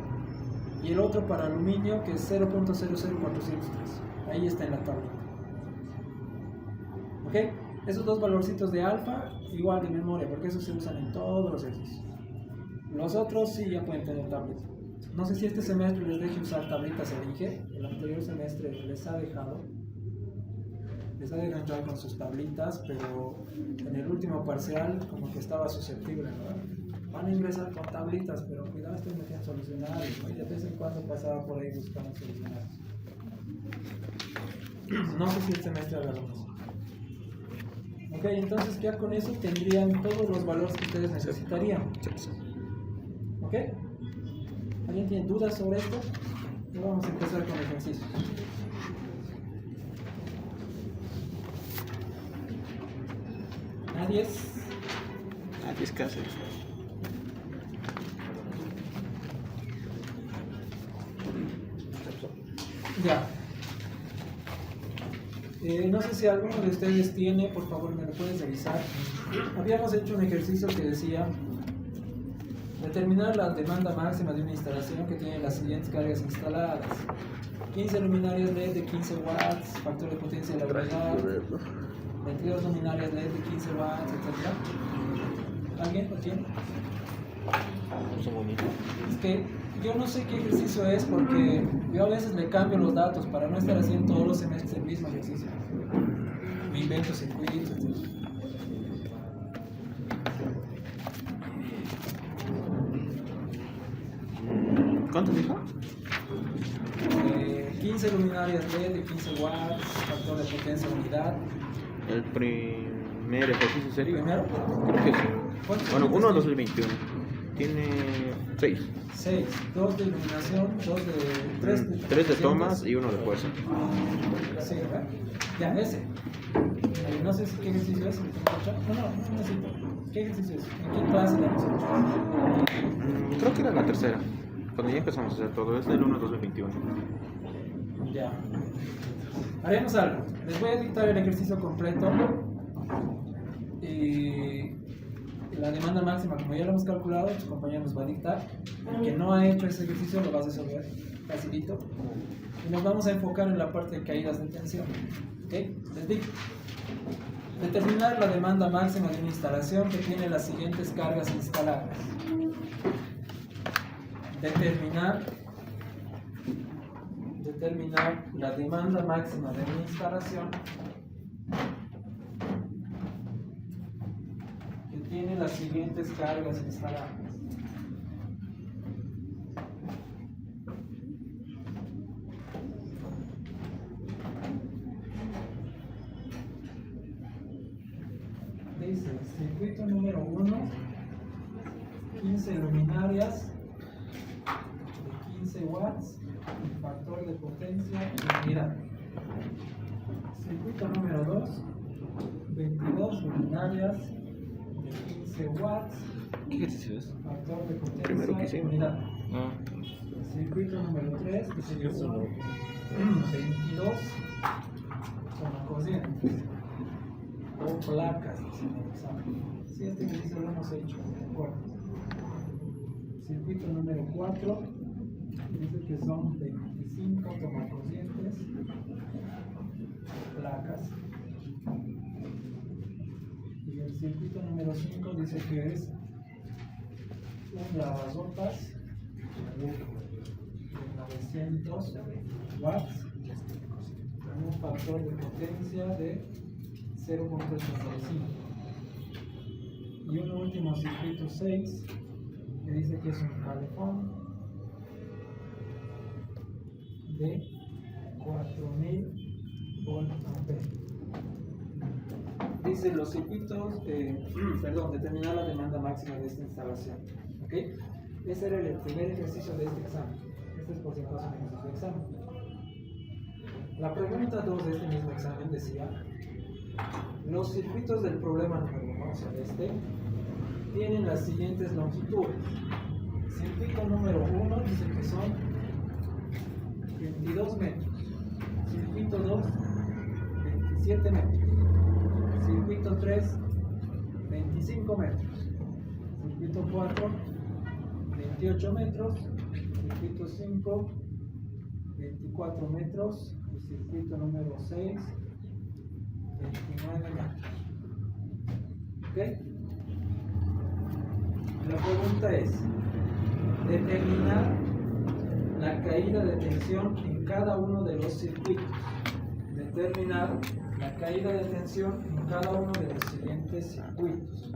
Y el otro para aluminio, que es 0.00403, ahí está en la tabla. ¿Ok? Esos dos valorcitos de alfa, igual de memoria, porque esos se usan en todos los ejercicios. Los otros sí ya pueden tener tabletas. No sé si este semestre les deje usar tablitas el INGE. El anterior semestre les ha dejado entrar con sus tablitas, pero en el último parcial como que estaba susceptible, ¿no? Van a ingresar con tablitas, pero cuidado, estoy metiendo solucionarios, ¿no? Y de vez en cuando pasaba por ahí buscando solucionarios. No sé si el semestre haga lo mismo. Ok, entonces ya con eso tendrían todos los valores que ustedes necesitarían. ¿Ok? ¿Alguien tiene dudas sobre esto? Y vamos a empezar con el ejercicio. ¿Nadie es? Nadie es casi. Ya. No sé si alguno de ustedes tiene, por favor me lo pueden revisar. Habíamos hecho un ejercicio que decía determinar la demanda máxima de una instalación que tiene las siguientes cargas instaladas: 15 luminarias LED de 15 watts, factor de potencia de la unidad, 22 luminarias LED de 15 watts, etc. ¿Alguien lo tiene? Es que yo no sé qué ejercicio es, porque yo a veces le cambio los datos para no estar haciendo todos los semestres el mismo ejercicio. Me invento circuitos, etc. ¿Cuánto dijo? 15 luminarias LED de 15 watts, factor de potencia unidad. El primer ejercicio sería. ¿Primero? Creo que sí. ¿Cuántos Bueno, unidades 1 tiene? 2021. Tiene 6. 6. 2 de iluminación, 3 de tomas y 1 de fuerza. Sí, ¿verdad? Ya, ese. No sé qué ejercicio es. No necesito. ¿Qué ejercicio es? ¿En qué clase lo hemos hecho? Creo que era la tercera. Cuando ya empezamos a hacer todo, es del 1-2-21. Ya. Haremos algo. Les voy a dictar el ejercicio completo. Y la demanda máxima, como ya lo hemos calculado, su compañero nos va a dictar. El que no ha hecho ese ejercicio lo va a resolver facilito. Y nos vamos a enfocar en la parte de caídas de tensión. ¿Ok? Les digo. Determinar la demanda máxima de una instalación que tiene las siguientes cargas instaladas. Determinar la demanda máxima de una instalación que tiene las siguientes cargas instaladas. Dice, circuito número 1, 15 luminarias de 15 watts, factor de potencia y unidad. Circuito número 2, 22 luminarias de 15 watts, ¿Qué ejercicio es? factor de Primero que potencia y hicimos. unidad. Ah. Circuito número 3, que sería 22 con corrientes o placas, dice en el examen. Si este ejercicio lo hemos hecho, de acuerdo. Circuito número 4, dice que son 25 tomacorrientes, placas. Y el circuito número 5 dice que es un lavaropas de 900 watts con un factor de potencia de 0.85. Y un último circuito 6 que dice que es un calefón de 4000 voltamperios. Dice los circuitos, determinar la demanda máxima de esta instalación. ¿Ok? Ese era el primer ejercicio de este examen. Este es por si acaso un ejercicio de examen. La pregunta 2 de este mismo examen decía: los circuitos del problema número 1, o sea, este, tienen las siguientes longitudes. Circuito número 1 dice que son 22 metros. Circuito 2, 27 metros. Circuito 3, 25 metros. Circuito 4, 28 metros. Circuito 5, 24 metros. Y circuito número 6, 29 metros. ¿Ok? La pregunta es: determinar la caída de tensión en cada uno de los circuitos. Determinar la caída de tensión en cada uno de los siguientes circuitos.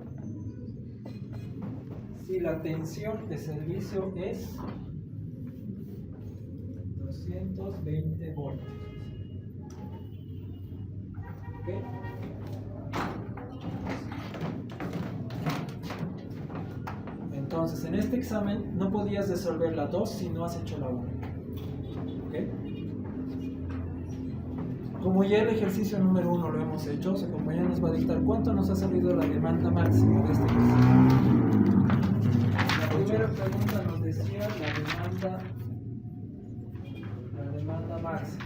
Si la tensión de servicio es 220 voltios. ¿Ok? Entonces, en este examen no podías resolver la 2 si no has hecho la 1. ¿Ok? Como ya el ejercicio número 1 lo hemos hecho, su compañero nos va a dictar cuánto nos ha salido la demanda máxima de este ejercicio. La primera pregunta nos decía la demanda máxima.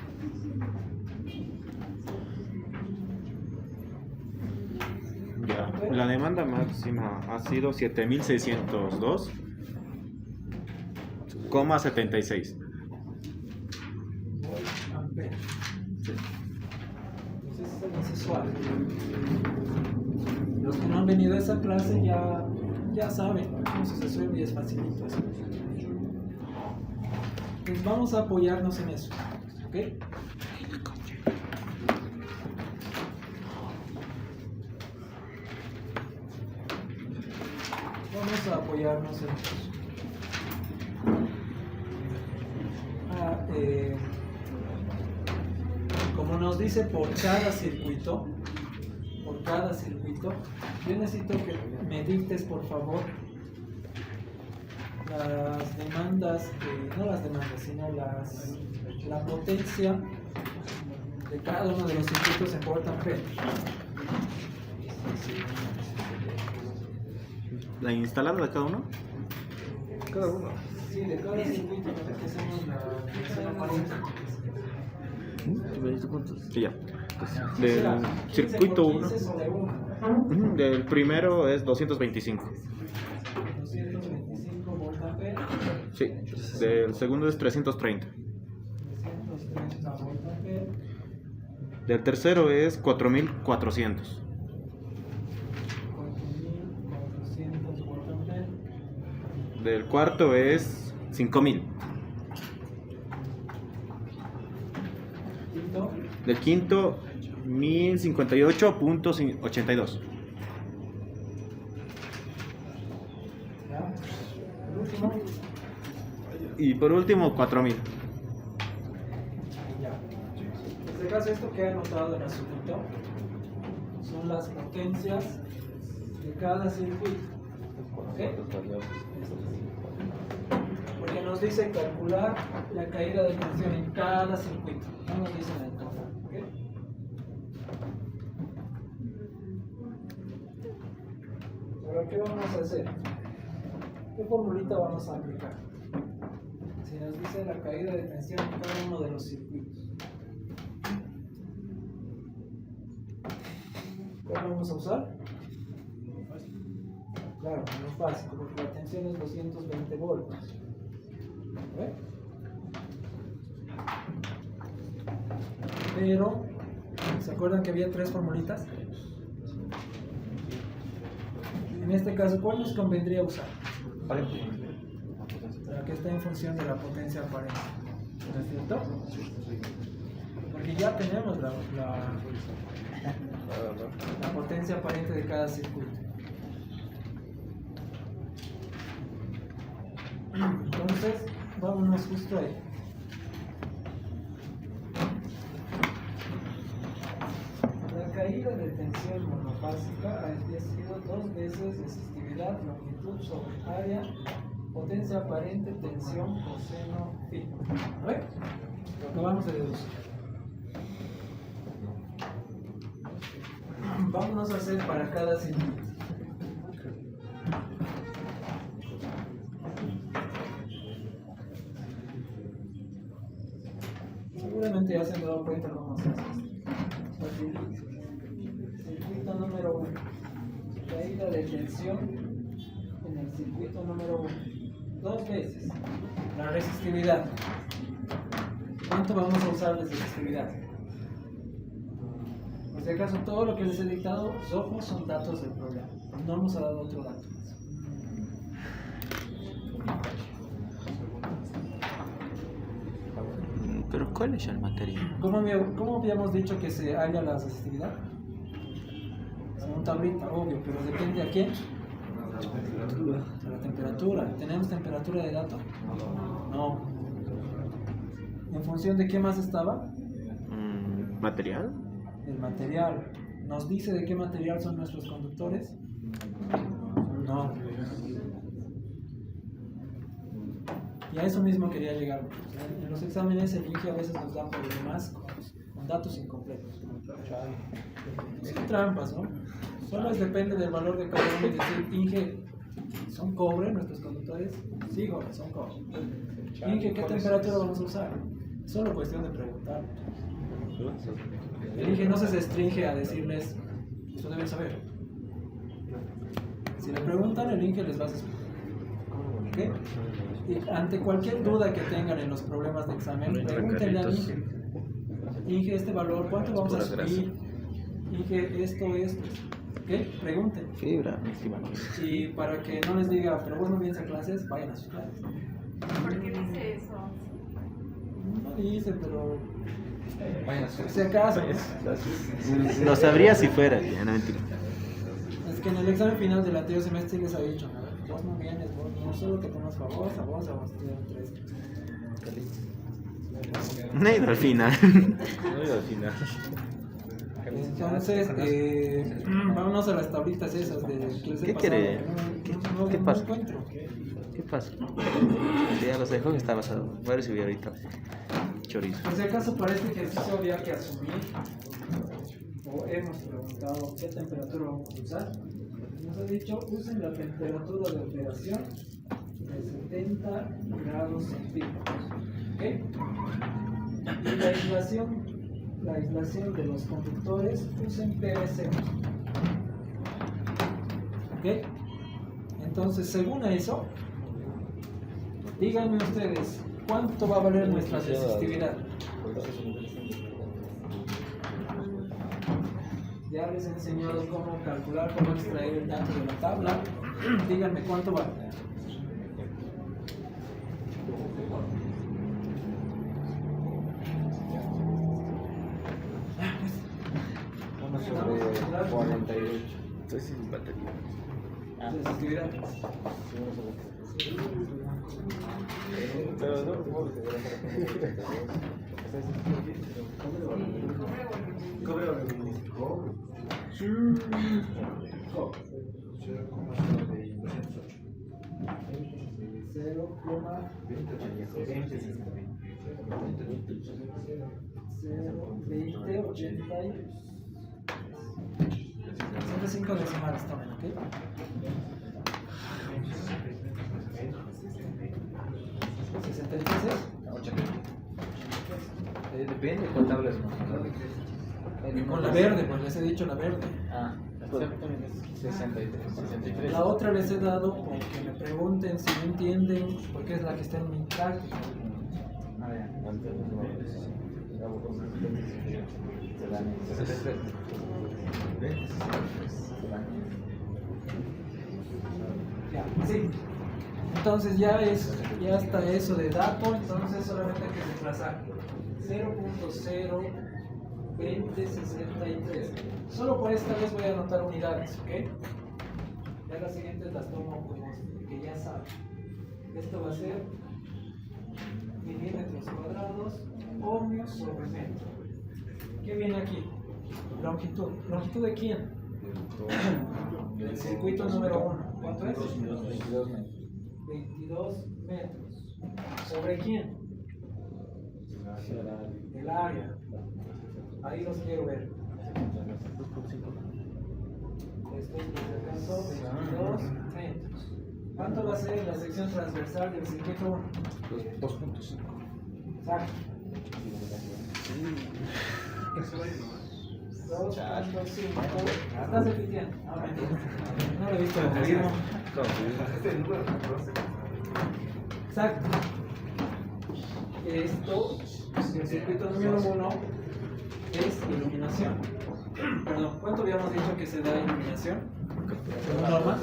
Ya, la demanda máxima ha sido 7602,76. Voltamperios. Entonces es mensual. Los que no han venido a esa clase ya saben, ¿no?, cómo se resuelve y es facilito eso. Pues vamos a apoyarnos en eso. ¿Ok? Vamos a apoyarnos en eso. Como nos dice por cada circuito, yo necesito que me dictes por favor las demandas, no las demandas, sino la potencia de cada uno de los circuitos en volt ampere. ¿La instalada de cada uno? Cada uno. Sí, de cada circuito que hacemos la aparente. Sí, ya. Del circuito 1. Del primero es 225. 225 volt ampere. Sí. Del segundo es 330. 330 volt ampere. Del tercero es 4400. 4400 volt ampere. Del cuarto es 5000. Quinto, Del quinto 1058.82. ya. El último, Y por último 4000. ya. En este caso, esto que he anotado en el circuito son las potencias de cada circuito. ¿Ok? Porque nos dice calcular la caída de tensión en cada circuito. No nos dice en el total. ¿Ok? Ahora, ¿qué vamos a hacer? ¿Qué formulita vamos a aplicar? Si nos dice la caída de tensión en cada uno de los circuitos. ¿Cuál vamos a usar? Claro, no es fácil, porque la tensión es 220 voltios. ¿Ve? Pero, ¿se acuerdan que había tres formulitas? En este caso, ¿cuál nos convendría usar? La que está en función de la potencia aparente. ¿No es cierto? Porque ya tenemos la potencia aparente de cada circuito. Entonces, vámonos justo ahí. La caída de tensión monofásica había sido 2 veces resistividad, longitud sobre área, potencia aparente, tensión, coseno, phi. ¿A ver? Lo acabamos de deducir. Vámonos a hacer para cada circuito. Seguramente ya se han dado cuenta cómo se hace esto. Circuito número 1. Caída de tensión en el circuito número 1. 2 veces. La resistividad. ¿Cuánto vamos a usar de resistividad? Por si acaso, todo lo que les he dictado, ojos, son datos del programa. No nos ha dado otro dato. Pero ¿cuál es el material? ¿Cómo habíamos dicho que se halla la resistividad? Según tablita, obvio, pero depende a quién. A la temperatura. ¿Tenemos temperatura de dato? No. ¿En función de qué más estaba? ¿Material? El material. ¿Nos dice de qué material son nuestros conductores? No. Y a eso mismo quería llegar. En los exámenes el INGE a veces nos da problemas con datos incompletos. Son trampas, ¿no? Solo depende del valor de cada uno y decir, INGE, ¿son cobre nuestros conductores? Sí, joven, son cobre. INGE, ¿qué temperatura vamos a usar? Solo cuestión de preguntar. El INGE no se restringe a decirles, eso deben saber. Si le preguntan, el INGE les va a explicar. ¿Ok? Y ante cualquier duda que tengan en los problemas de examen, pregúntenle al INGE. INGE, este valor, ¿cuánto vamos a subir? INGE, esto. ¿Ok? Pregunten. Fibra, mi estimado. Y para que no les diga, pero vos no vienes a clases, vayan a sus clases. ¿Por qué dice eso? No dice, pero... Si acaso. No sabría si fuera, ya no mentira. Es que en el examen final del anterior semestre les había dicho, vos no vienes, vos no solo te tomas a vos te dan 3. No he ido al final. No he ido al final. Entonces, vámonos a las tablitas esas de clase ¿Qué pasada. quiere? No ¿Qué pasa? encuentro. ¿Qué pasa? Sí, ya los dejó que está basado. Voy a recibir ahorita chorizo. Por si acaso para este ejercicio había que asumir, o hemos preguntado qué temperatura vamos a usar. Nos ha dicho, usen la temperatura de operación de 70 grados centígrados. ¿Ok? Y la aislación de los conductores, usen PVC. ¿Ok? Entonces, según eso, díganme ustedes, ¿cuánto va a valer nuestra resistividad? Ya les he enseñado cómo calcular, cómo extraer el dato de la tabla. Díganme cuánto vale. Uno sobre 48. Estoy sin batería. Resistividad. Pero no, Cobre o aluminio. Cero, 5 decimales tomen, ¿ok? depende de cuál tabla es más. Con la verde, pues les he dicho la verde. Ah, exactamente. 63. La otra les he dado porque me pregunten si no entienden porque es la que está en mi práctica. Ah, ya. 63. Ya, sí. Entonces ya está eso de dato, entonces solamente hay que desplazar 0.02063. Solo por esta vez voy a anotar unidades, ¿ok? Ya las siguientes las tomo como que ya saben. Esto va a ser milímetros cuadrados, ohmios sobre metro. ¿Qué viene aquí? Longitud. ¿Longitud de quién? El circuito número 1. ¿Cuánto es? 22 metros. ¿Sobre quién? El área. Ahí los quiero ver. Esto es por si acaso 22 metros. ¿Cuánto va a ser la sección transversal del circuito 1? 2.5. Exacto. 2.5. ¿Estás repitiendo? Ah, mentira. No lo he visto. Exacto. Esto, el circuito número 1 es iluminación. Perdón, ¿cuánto habíamos dicho que se da iluminación? ¿Según norma?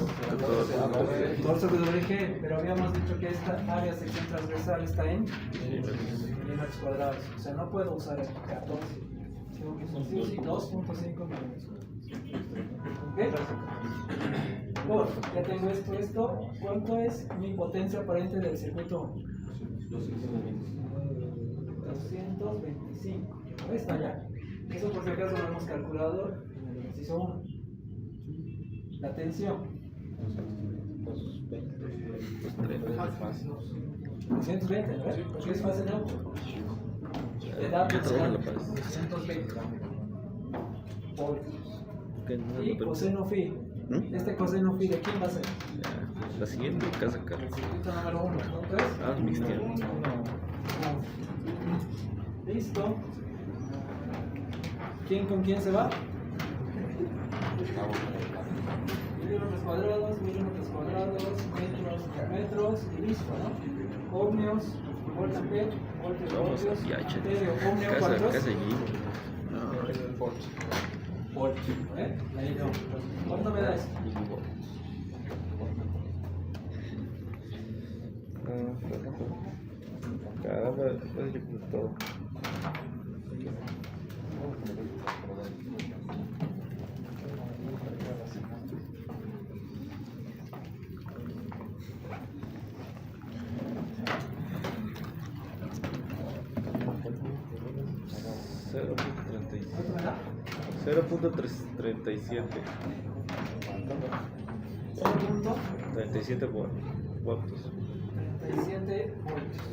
14 WG, pero habíamos dicho que esta área sección transversal está en milímetros cuadrados. O sea, no puedo usar el 14. Tengo que usar 2.5 milímetros. ¿Ok? Ya tengo esto. ¿Cuánto es mi potencia aparente del circuito 1? 225. Ahí está ya. Eso por si acaso lo hemos calculado en el ejercicio 1. La tensión. 220, ¿no? Porque es fase neutro. Le da 220 voltios. Y coseno phi. Este coseno phi, ¿de quién va a ser? La siguiente casa acá. El circuito número 1. ¿Cuánto es? Ah, mixteado. Listo. ¿Quién con quién se va? Milímetros cuadrados, metros y listo, ¿no? Ohmios, volta P, voltios, Vamos voltios, ya, amperio, ohmio, casa ¿cuántos? allí. Voltio, ¿eh? Ahí no. ¿Cuánto me da esto? Caramba, pues yo puse todo. ¿Cuánto me da? 0.37. 0.37 37 por voltios. 37 voltios.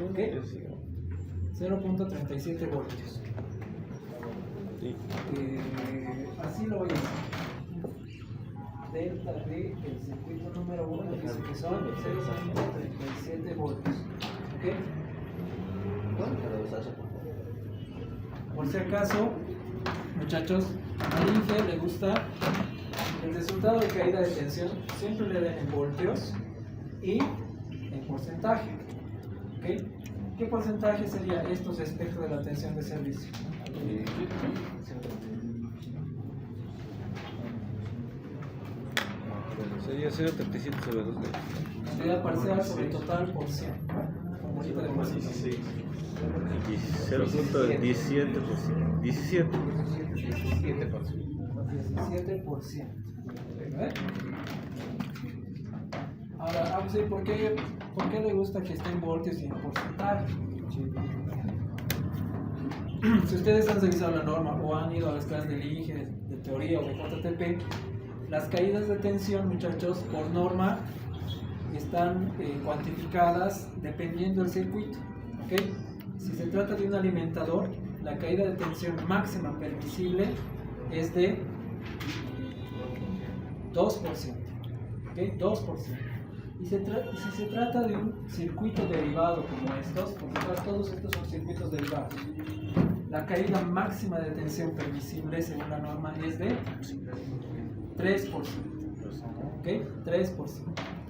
¿Ok? 0.37 voltios. Sí. Así lo voy a hacer. Delta de el circuito número 1 dice que son 0.37 voltios. ¿Ok? Por si acaso, muchachos, al INGE le gusta el resultado de caída de tensión, siempre le den en voltios y en porcentaje. ¿Ok? ¿Qué porcentaje sería esto respecto de la tensión de servicio? Sería 0.37 sobre 2 de Cantidad parcial sobre total por 100. Formulita de porcentaje. 0.17%. 17. 17%. ¿Ve? Ahora, vamos a ver por qué le gusta que esté en voltios y en porcentaje. Si ustedes han revisado la norma o han ido a las clases del INGE, de teoría o de JTP, las caídas de tensión, muchachos, por norma están cuantificadas dependiendo del circuito. ¿Ok? Si se trata de un alimentador, la caída de tensión máxima permisible es de 2%. ¿Ok? 2%. Y si se trata de un circuito derivado como estos, porque todos estos son circuitos derivados, la caída máxima de tensión permisible según la norma es de 3%. ¿Ok? 3%.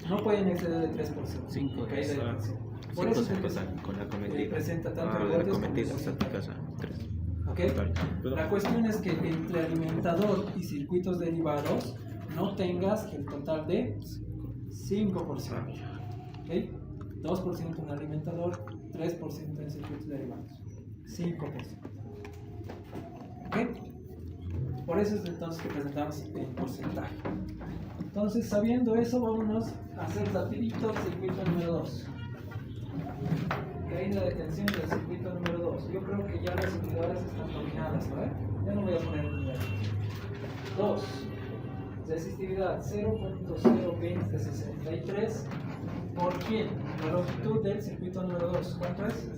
No pueden exceder de 3%. 5 de caída de tensión. Por 5 eso se se pasan con la cometida. presenta tanto Ah, la voltios como cometida está en tu porcentaje. casa. 3. ¿Ok? Pero- La cuestión es que entre alimentador y circuitos derivados no tengas el total de 5%. ¿Ok? 2% en alimentador, 3% en circuitos derivados. 5%. ¿Ok? Por eso es entonces que presentamos en porcentaje. Entonces, sabiendo eso, vámonos a hacer rapidito el circuito número 2. Caída de tensión del circuito número 2. Yo creo que ya las unidades están dominadas, ¿no? Ya no voy a poner unidades. 2. Resistividad 0.02063 por quién? La longitud del circuito número 2. ¿Cuánto es?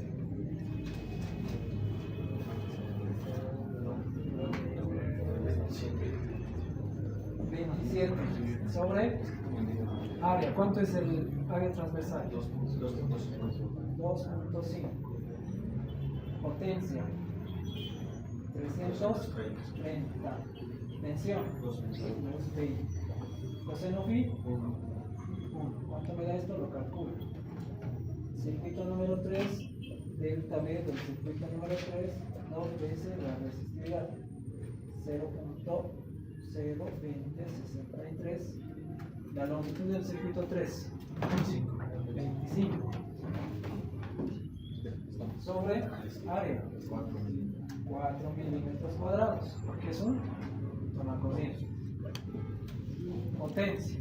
Sobre área. ¿Cuánto es el área transversal? 2.5. Potencia 330. Tensión 220. Coseno phi 1. ¿Cuánto me da esto? Lo calculo. Circuito número 3, delta B del circuito número 3, 2 veces la resistividad 0.02063. La longitud del circuito 3, 25. Sobre área, 4 milímetros cuadrados, porque es un tomacorriente. Potencia,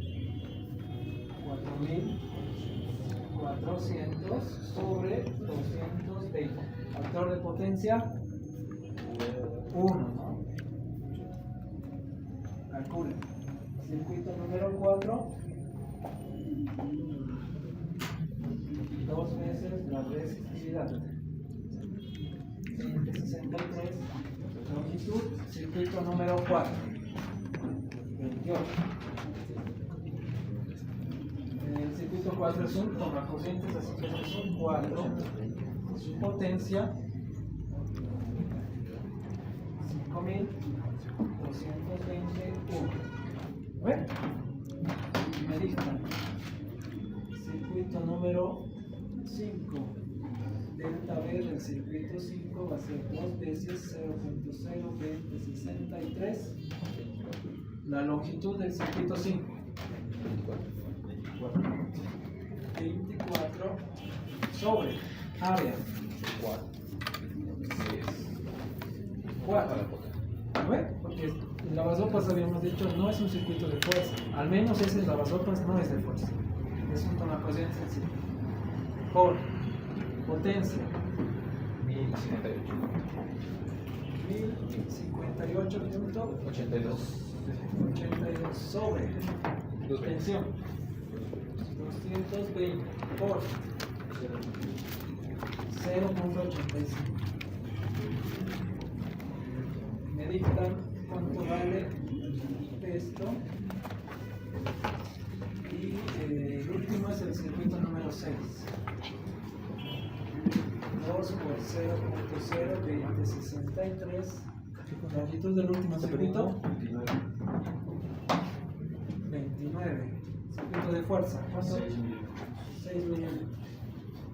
4400 sobre 220. Factor de potencia, 1, ¿no? Calcula. Circuito número 4, 2 veces la resistividad. 163. Longitud, circuito número 4, 28. El circuito 4 es un tomacorrientes, así que es un 4. Su potencia, 5221. ¿Ven? Me dictan. Circuito número 5. Delta B del circuito 5 va a ser 2 veces 0.02063. La longitud del circuito 5. 24 sobre área 4. ¿No ve? Porque el lavasopas habíamos dicho no es un circuito de fuerza. Al menos ese lavasopas no es de fuerza. Es un tomacorriente sencillo. Por potencia 1058.82 sobre tensión 220 por 0.85. Me dictan cuánto vale esto. Y el último es el circuito número 6. 2 por 0.02063. La longitud del último circuito 29. Circuito de fuerza, ¿cuánto? 6 millones.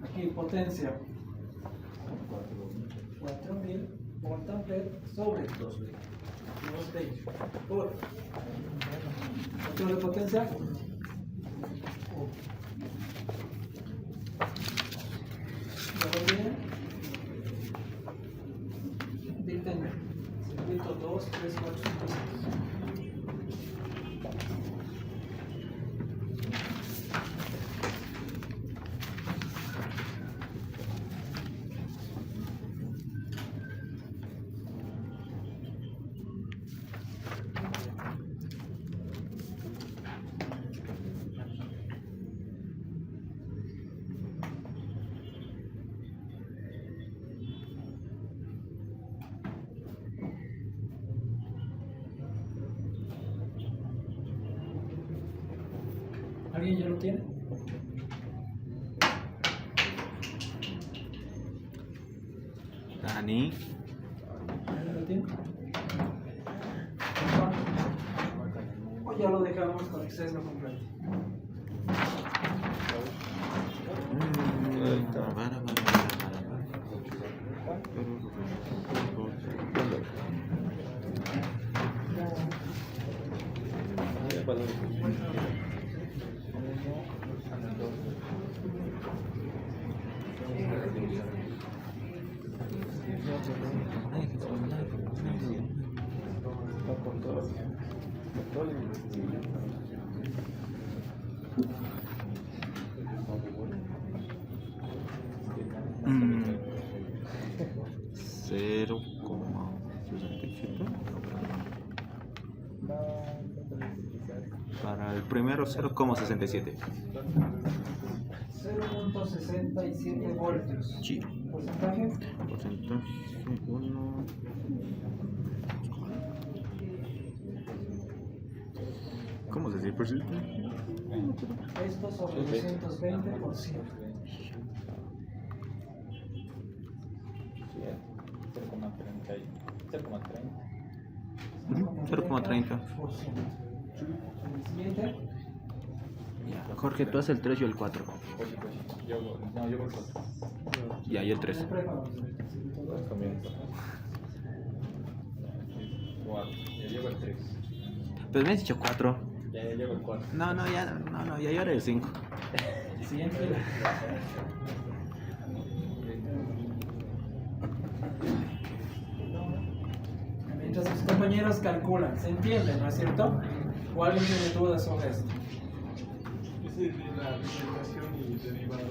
Aquí potencia 4000 voltampere sobre 220 por control de potencia. Dígame, circuito 2, 3, 4, 5, 6. ¿Alguien ya lo tiene? Dani. ¿Alguien lo tiene? O ya lo dejamos para que ustedes lo completo. Cero coma 67. Para el primero 0,67. 0.67 voltios. Sí. Porcentaje. Porcentaje 1. ¿Cómo se dice porcentaje? Esto sobre 220%. 0,30. El siguiente. Jorge, tú haces el 3 y el 4. Yo por 4. Ya, y el 3. El prepa. También. 4. Ya llevo el 3. Pues me has dicho 4. Ya llevo el 4. No, ya yo era el 5. El siguiente. Mientras sus compañeros calculan, ¿se entiende, no es cierto? ¿O alguien tiene dudas sobre esto? Ese de la integración y derivados.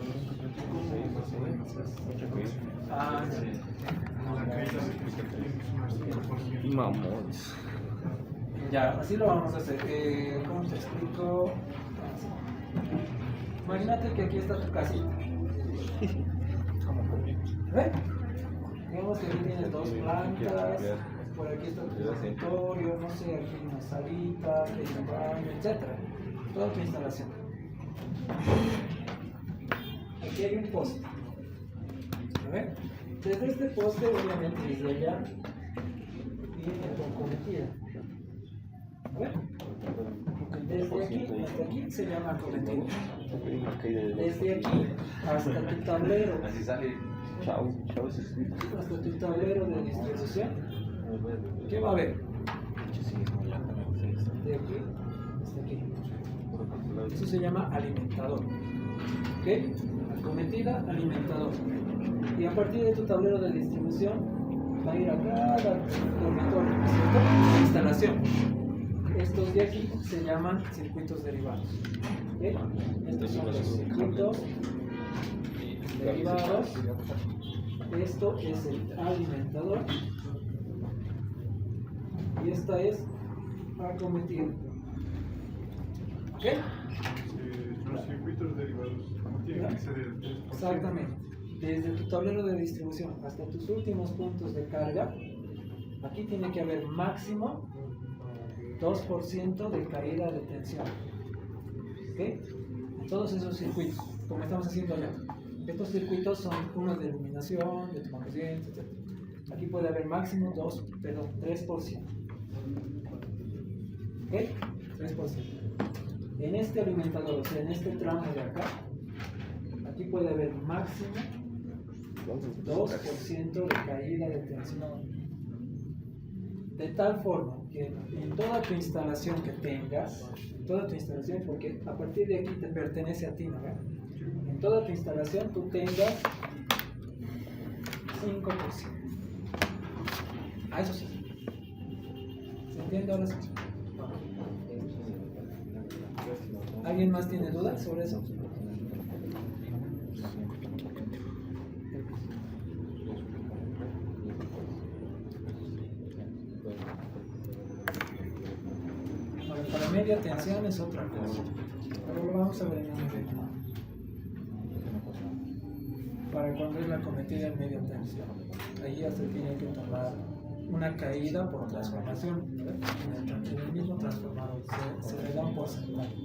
Ah, sí. La caída de Mamones. Ya, así lo vamos a hacer. ¿Cómo te explico? Imagínate que aquí está tu casita. ¿Ve? Digamos que aquí tienes 2 plantas, por aquí está tu dormitorio, no sé, aquí hay una salita, aquí hay un baño, etc. Toda tu instalación. Aquí hay un poste. ¿Ve? Desde este poste, obviamente, desde allá, viene tu cometida. ¿Ve? Desde aquí hasta aquí se llama cometida. Desde aquí hasta tu tablero. Así sale. Hasta tu tablero de distribución. ¿Qué va a haber? De aquí hasta aquí. Eso se llama alimentador. ¿Ok? Acometida, alimentador. Y a partir de tu tablero de distribución va a ir a cada dormitorio, ¿no es cierto? Instalación. Estos de aquí se llaman circuitos derivados. ¿Ok? Estos son los circuitos derivados. Esto es el alimentador. Y esta es acometida. ¿Ok? los circuitos derivados no tienen que ser el 3%. Exactamente. Desde tu tablero de distribución hasta tus últimos puntos de carga, aquí tiene que haber máximo 2% de caída de tensión. ¿Ok? En todos esos circuitos, como estamos haciendo allá. Estos circuitos son unos de iluminación, de toma corriente, etc. Aquí puede haber máximo 3%. ¿Ok? 3%. En este alimentador, o sea, en este tramo de acá, aquí puede haber máximo 2% de caída de tensión. De tal forma que en toda tu instalación que tengas, porque a partir de aquí te pertenece a ti, ¿no? En toda tu instalación tú tengas 5%. Ah, eso sí. ¿Se entiende ahora sí? ¿Alguien más tiene dudas sobre eso? Ahora, para media tensión es otra cosa. Pero lo vamos a ver en un momento. Para cuando es la cometida en media tensión, ahí ya se tiene que tomar una caída por transformación. En el mismo transformador se le da un porcentaje.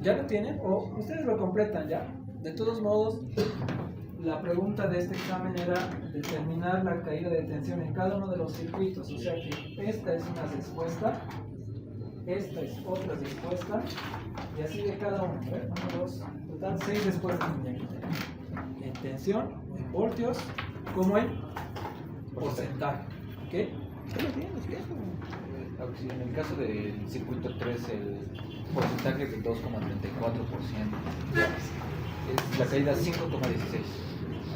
¿Ya lo tienen? ¿O ustedes lo completan ya? De todos modos, la pregunta de este examen era determinar la caída de tensión en cada uno de los circuitos. O sea que esta es una respuesta, esta es otra respuesta, y así de cada uno. 1, 2, total 6 respuestas en tensión, en voltios, como en porcentaje. ¿Ok? En el caso del circuito 3, el porcentaje es de 2,34%. Es la caída 5,16.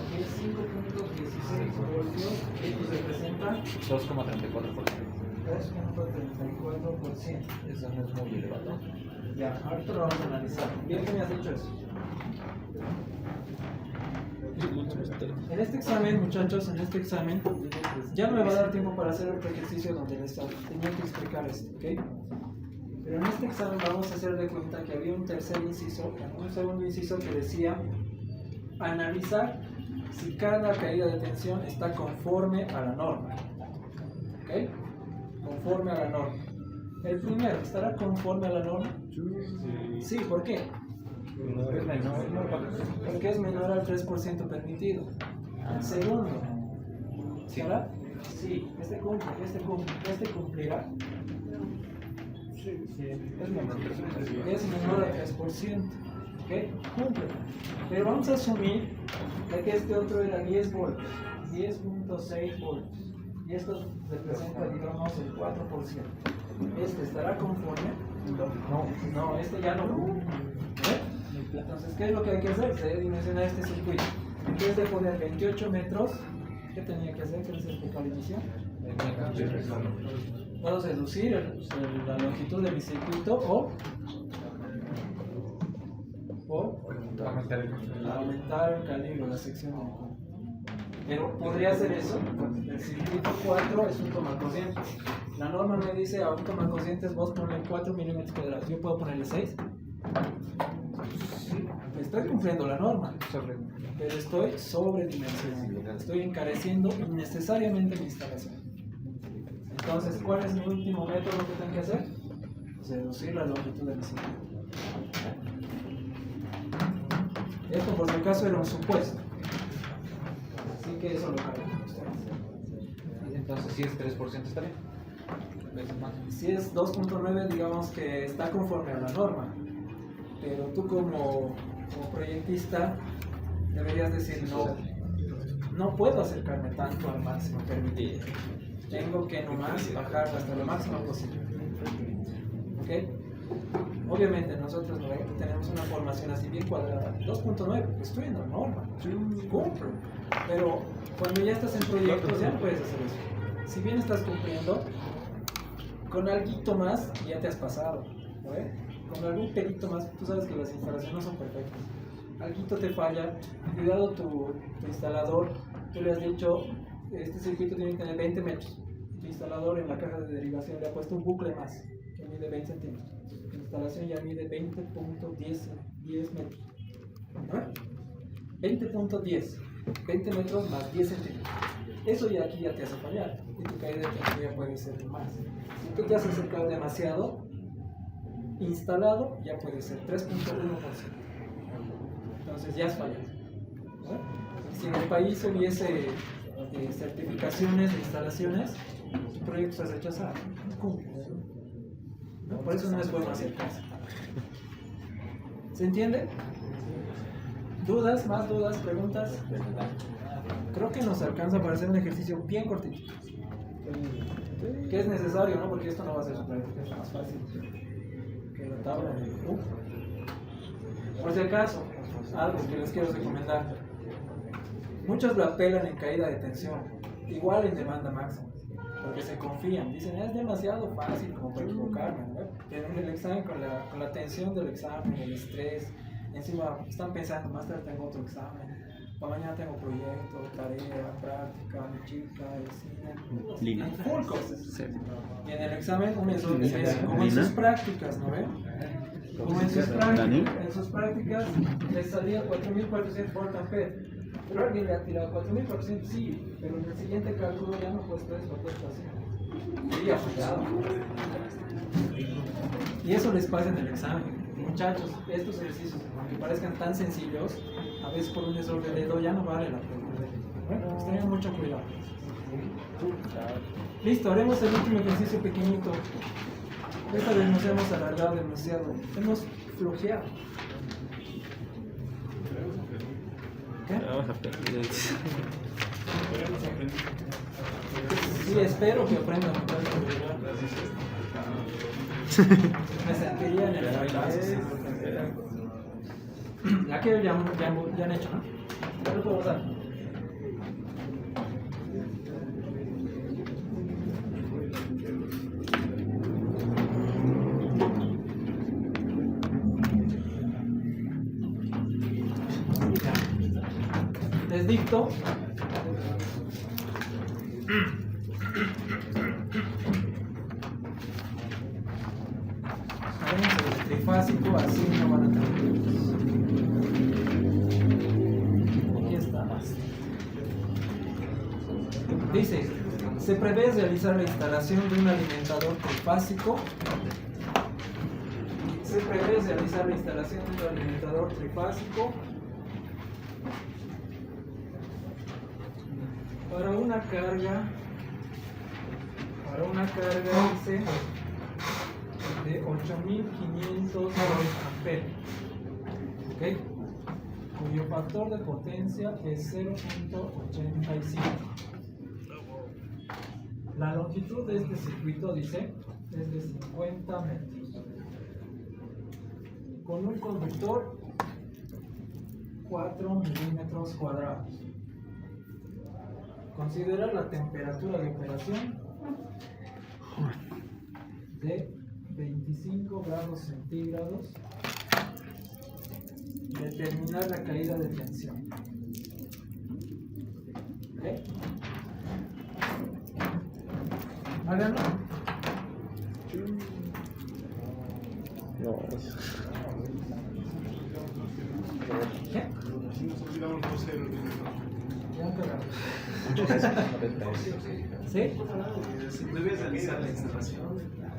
Aquí es 5.16 voltios, esto representa 2,34%. 2.34%. Eso no es muy elevado. Ya, ahorita lo vamos a analizar. Bien que me has dicho eso. En este examen, muchachos, ya no me va a dar tiempo para hacer otro ejercicio donde les tenía que explicar esto, ¿ok? Pero en este examen vamos a hacer de cuenta que había un segundo inciso que decía analizar si cada caída de tensión está conforme a la norma, ¿ok? Conforme a la norma. El primero, ¿estará conforme a la norma? Sí, ¿por qué? Porque es menor al 3% permitido. El segundo, ¿estará? Sí, este cumplirá. Es menor al 3%. ¿Ok? Cumple. Pero vamos a asumir que este otro era 10 voltios, 10.6 voltios. Y esto representa, digamos, el 4%. ¿Este estará conforme? No, este ya no cumple. Entonces, ¿qué es lo que hay que hacer? Se debe dimensionar este circuito. En vez de poner 28 metros, ¿qué tenía que hacer? ¿Qué les explicó al inicio? Puedo reducir la longitud de mi circuito o aumentar el calibre, la sección. Pero podría hacer eso. El circuito 4 es un tomacorriente. La norma me dice a un tomacorrientes vos ponle 4 milímetros cuadrados. Yo puedo ponerle 6. Estoy cumpliendo la norma, pero estoy sobredimensionando, estoy encareciendo innecesariamente mi instalación. Entonces, ¿cuál es mi último método que tengo que hacer? Reducir la longitud de mi circuito. Esto, por si acaso, era un supuesto, así que eso lo cargan ustedes. Entonces, si es 3%, está bien. Si es 2.9, digamos que está conforme a la norma. Pero tú como proyectista deberías decir no puedo acercarme tanto al máximo permitido. Tengo que nomás bajar hasta lo máximo posible. ¿Ok? Obviamente nosotros tenemos una formación así bien cuadrada. 2.9, estoy en la norma. Cumplo. Pero cuando ya estás en proyectos ya no puedes hacer eso. Si bien estás cumpliendo, con alguito más ya te has pasado. ¿No? Con algún pelito más, tú sabes que las instalaciones no son perfectas. Alguito te falla, cuidado tu instalador, tú le has dicho, este circuito tiene que tener 20 metros. Tu instalador en la caja de derivación le ha puesto un bucle más, que mide 20 centímetros. instalación ya mide 20.10 metros. ¿Ah? 20.10, 20 metros más 10 centímetros. Eso ya aquí ya te hace fallar y tu caída de tensión ya puede ser más. Si tú te has acercado demasiado, instalado ya puede ser 3.1%. Entonces ya es fallado. ¿Ah? Si en el país hubiese certificaciones de instalaciones, el proyecto se ha rechazado. Cumple. ¿No? Por eso no es bueno hacer caso. ¿Se entiende? ¿Dudas? ¿Más dudas? ¿Preguntas? Creo que nos alcanza para hacer un ejercicio bien cortito. Que es necesario, ¿no? Porque esto no va a ser práctica más fácil que la tabla de Por si acaso, algo que les quiero recomendar. Muchos lo apelan en caída de tensión, igual en demanda máxima, porque se confían, dicen es demasiado fácil como para equivocarme, ¿no? En el examen con la tensión del examen, el estrés, encima están pensando, más tarde tengo otro examen, para mañana tengo proyecto, tarea, práctica, mi chica, el cine, full cosas. Y en el examen uno es como en sus prácticas, ¿no ven? Como en sus prácticas les salía 4.400 volt ampere. Pero alguien le ha tirado 4.400, sí, pero en el siguiente cálculo ya no ha puesto eso, ha puesto así. Y ha fallado. Y eso les pasa en el examen. Muchachos, estos ejercicios, aunque parezcan tan sencillos, a veces por un error de dedo ya no vale la pena. Bueno, pues tengan mucho cuidado. Listo, haremos el último ejercicio pequeñito. Esta vez nos hemos alargado demasiado, hemos flojeado. ¿Qué? Sí, espero que aprendan mucho. Me sentiría en el fracaso. Ya que ya han hecho, ¿no? Ya lo puedo usar. Les dicto. Haremos el trifásico, así no van a tener. Aquí está. Dice, se prevé realizar la instalación de un alimentador trifásico. Se prevé realizar la instalación de un alimentador trifásico para una carga dice de 8.500 amperes, ¿ok? Cuyo factor de potencia es 0.85. La longitud de este circuito dice es de 50 metros, con un conductor 4 milímetros cuadrados. Considera la temperatura de operación de 25 grados centígrados. Determinar la caída de tensión. ¿Ok? Háganlo. ¿Qué? Ya han cagado. ¿Sí? Si debes realizar la instalación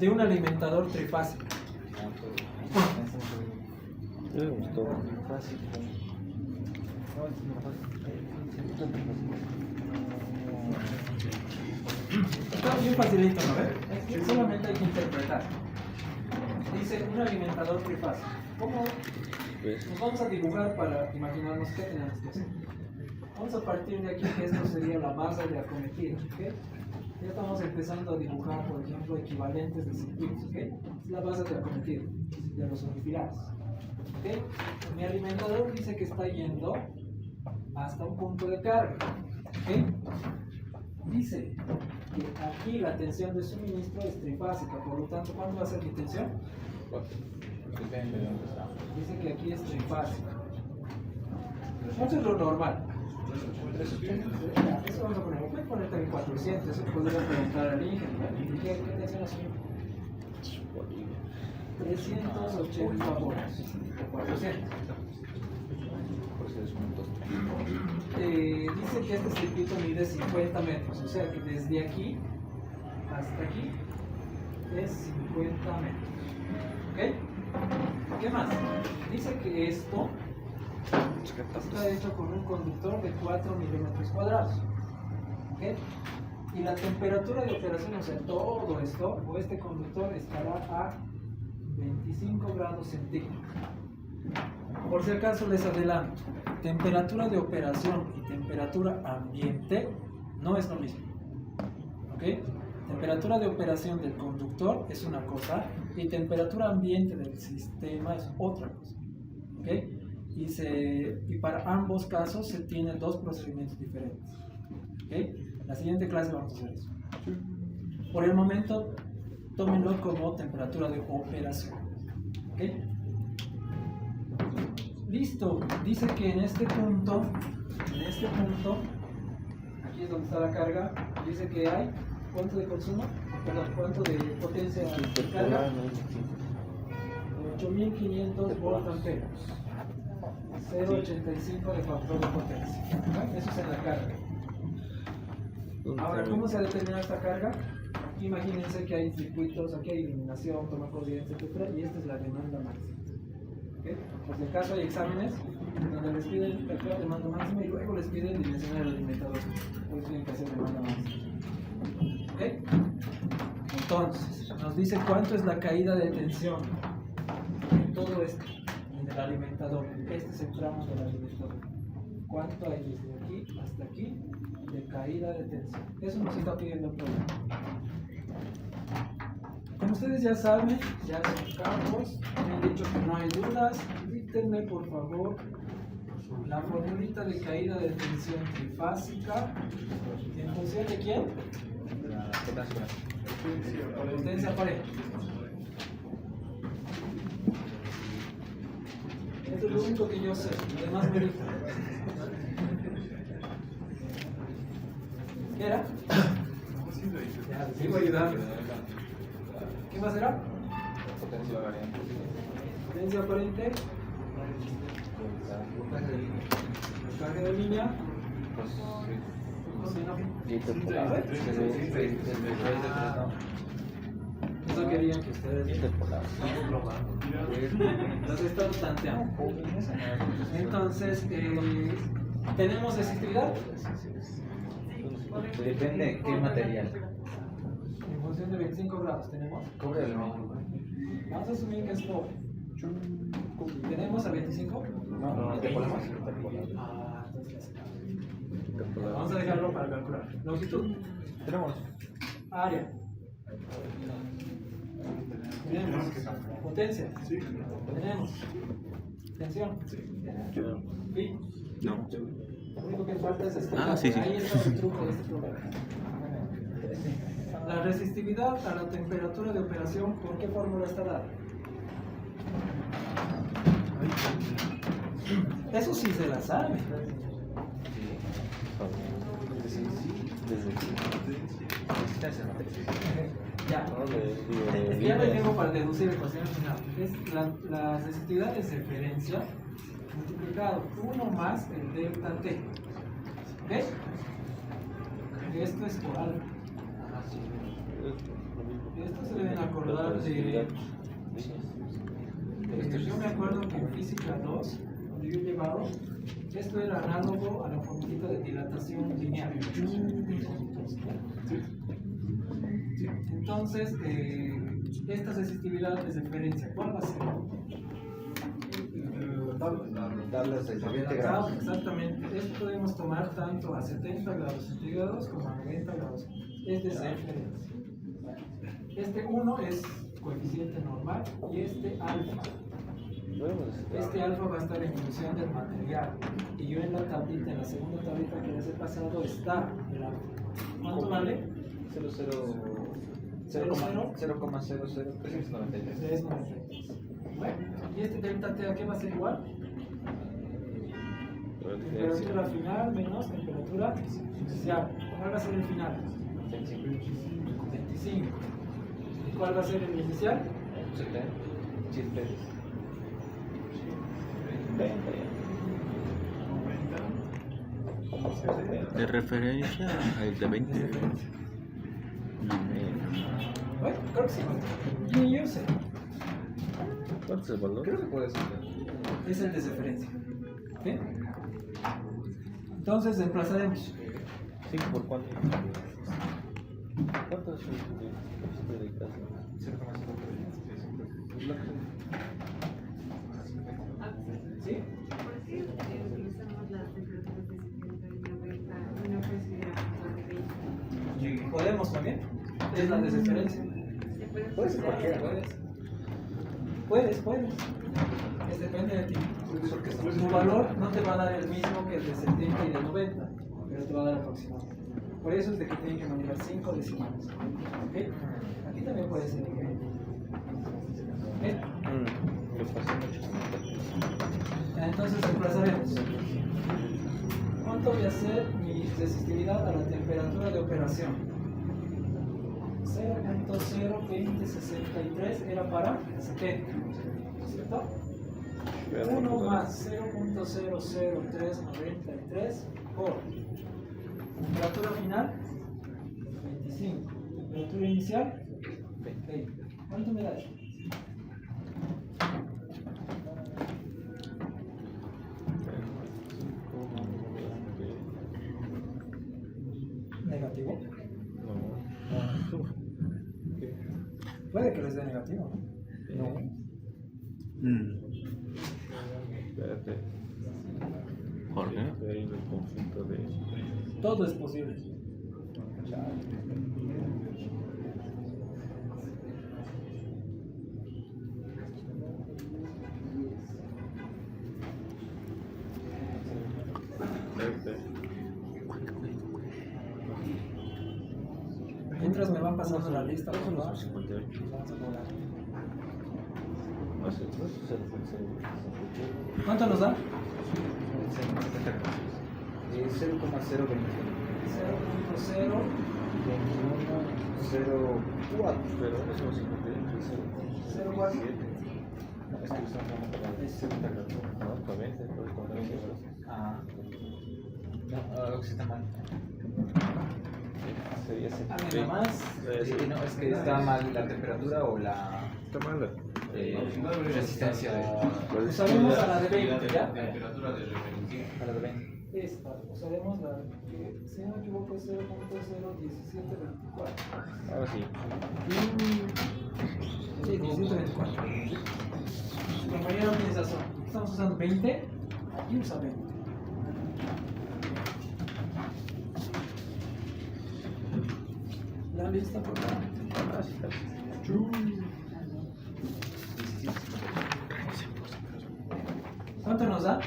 De un alimentador trifásico. Me gustó. Está bien facilito, ¿no ves? Solamente hay que interpretar. Dice un alimentador trifásico. ¿Cómo nos vamos a dibujar para imaginarnos qué tenemos que hacer? Vamos a partir de aquí que esto sería la masa de acometido, ¿ok? Ya estamos empezando a dibujar, por ejemplo, equivalentes de circuitos, ¿ok? Es la base de acometido de los unifilares, ¿ok? Mi alimentador dice que está yendo hasta un punto de carga, ¿ok? Dice que aquí la tensión de suministro es trifásica, por lo tanto, ¿cuándo va a ser mi tensión? Dice que aquí es trifásica. Eso es lo normal. Eso vamos a poner. Puedes poner también 400, eso podría preguntar al ingeniero. ¿Qué tensión asume? 380 volts o 400. Por eso es puntos. Dice que este circuito mide 50 metros, o sea que desde aquí hasta aquí es 50 metros. ¿Ok? ¿Qué más? Dice que esto está hecho con un conductor de 4 milímetros cuadrados. ¿Ok? Y la temperatura de operación, o sea, todo esto, o este conductor estará a 25 grados centígrados. Por si acaso les adelanto, temperatura de operación y temperatura ambiente no es lo mismo. ¿Ok? Temperatura de operación del conductor es una cosa y temperatura ambiente del sistema es otra cosa. ¿Ok? Y para ambos casos se tienen dos procedimientos diferentes. ¿Ok? La siguiente clase vamos a hacer eso. Por el momento, tómenlo como temperatura de operación. ¿Ok? Listo. Dice que en este punto, aquí es donde está la carga, dice que hay, ¿cuánto de consumo? Perdón, ¿cuánto de potencia de carga? 8500 voltamperios. 0.85 de factor de potencia. ¿Ok? Eso es en la carga. Ahora, ¿cómo se determina esta carga? Aquí imagínense que hay circuitos, aquí hay iluminación, toma corriente, etc. Y esta es la demanda máxima. ¿Okay? Por si acaso hay exámenes donde les piden calcular demanda máxima y luego les piden dimensionar el alimentador. Entonces tienen que hacer demanda máxima. ¿Okay? Entonces, nos dice cuánto es la caída de tensión en todo esto, en el alimentador. Este es el tramo del alimentador. ¿Cuánto hay desde aquí hasta aquí de caída de tensión? Eso nos está pidiendo el problema. Como ustedes ya saben, ya son campos, me han dicho que no hay dudas. Dítenme por favor la formulita de caída de tensión trifásica. ¿En función de quién? La potencia. Potencia pareja. Esto es lo único que yo sé, lo demás me dijo. ¿Qué era? Ya, les sigo ayudando. ¿Qué más era? Potencia variante. Potencia aparente, carga de línea, Pues sí. coseno. Y interpolar. Eso querían que ustedes Interpolar. los he estado tanteando. Entonces, ¿tenemos resistividad? Depende de qué material. En función de 25 grados, ¿tenemos? Cobre de aluminio. Vamos a asumir que es pobre. ¿Tenemos a 25? No, interpolar. Ah, entonces vamos a dejarlo para calcular. Longitud, Tenemos. área. Tenemos potencia. Tenemos tensión. ¿Sí? No. Lo único que falta es este. Ah, sí, sí. Ahí está el truco de este problema. La resistividad a la temperatura de operación, ¿por qué fórmula está dada? Eso sí se la sabe. Ya. Es que ya me tengo para deducir ecuaciones final. Es la resistividad de referencia multiplicado 1 más el delta T. ¿Ok? Esto es por alfa. Esto se deben acordar de. Yo me acuerdo que en física 2, cuando yo he llevado, esto era análogo a la formulita de dilatación lineal. Entonces, esta resistividad de referencia, ¿cuál va a ser? Tablas de 20 grados. Exactamente. Esto podemos tomar tanto a 70 grados centígrados como a 90 grados. Es de referencia. Este 1 es coeficiente normal y este alfa. Este alfa va a estar en función del material. Y yo en la tablita, en la segunda tablita que les he pasado, está el alfa. ¿Cuánto vale? 0,00393. 393. Bueno, ¿y este delta T a qué va a ser igual? Temperatura final menos temperatura inicial. ¿Cuál va a ser el final? 25. ¿Y cuál va a ser el inicial? 70. chispetes. 20 ya. De referencia al de 20. Bueno, creo que sí. Yo sé. ¿Cuánto es el valor? Creo que puede ser. Es el de referencia. ¿Ok? Entonces emplazaremos 5 por cuánto. ¿Cuánto es el de casa? 0,03. ¿Sí? ¿Por qué utilizamos las temperaturas de 70 y 90 y no consideramos la de 20? Podemos también. Es la de referencia. ¿Se puede Puede ser considerar? cualquiera. Puedes. Es depende de ti. Porque tu valor no te va a dar el mismo que el de 70 y de 90, pero te va a dar aproximado. Por eso es de que tienen que manejar 5 decimales. ¿Ok? Aquí también puede ser. ¿Ok? Lo pasé mucho. Entonces emplazaremos. ¿Cuánto voy a hacer mi resistividad a la temperatura de operación? 0.02063 era para 70, ¿cierto? 1 más 0.00393 por temperatura final 25, temperatura inicial 20. ¿Cuánto me da eso? Negativo. Puede que les dé negativo, ¿no? Espérate. Jorge. Ahí en el conjunto de. Todo es posible. Mientras me van pasando la lista, por favor. Vamos a volar. No sé, ¿Cuánto nos da? 0,021. 0.004. 0,04. pero no somos 58. 0.4. Es que usamos para el 70 grados. No, para 20, por el contrario. Ah. No, que está mal. Sería A 70. mí nomás. No, es que está mal la temperatura o la Está mal. resistencia de. Usaremos a la de 20, ¿ya? Temperatura de referencia. A la de 20. Esta, usaremos la que, si no me equivoco, es 0.01724. Ahora sí. Sí, 1724. Compañero, tienes razón. Estamos usando 20 y usa 20. La lista, por favor. ¿Cuánto nos da?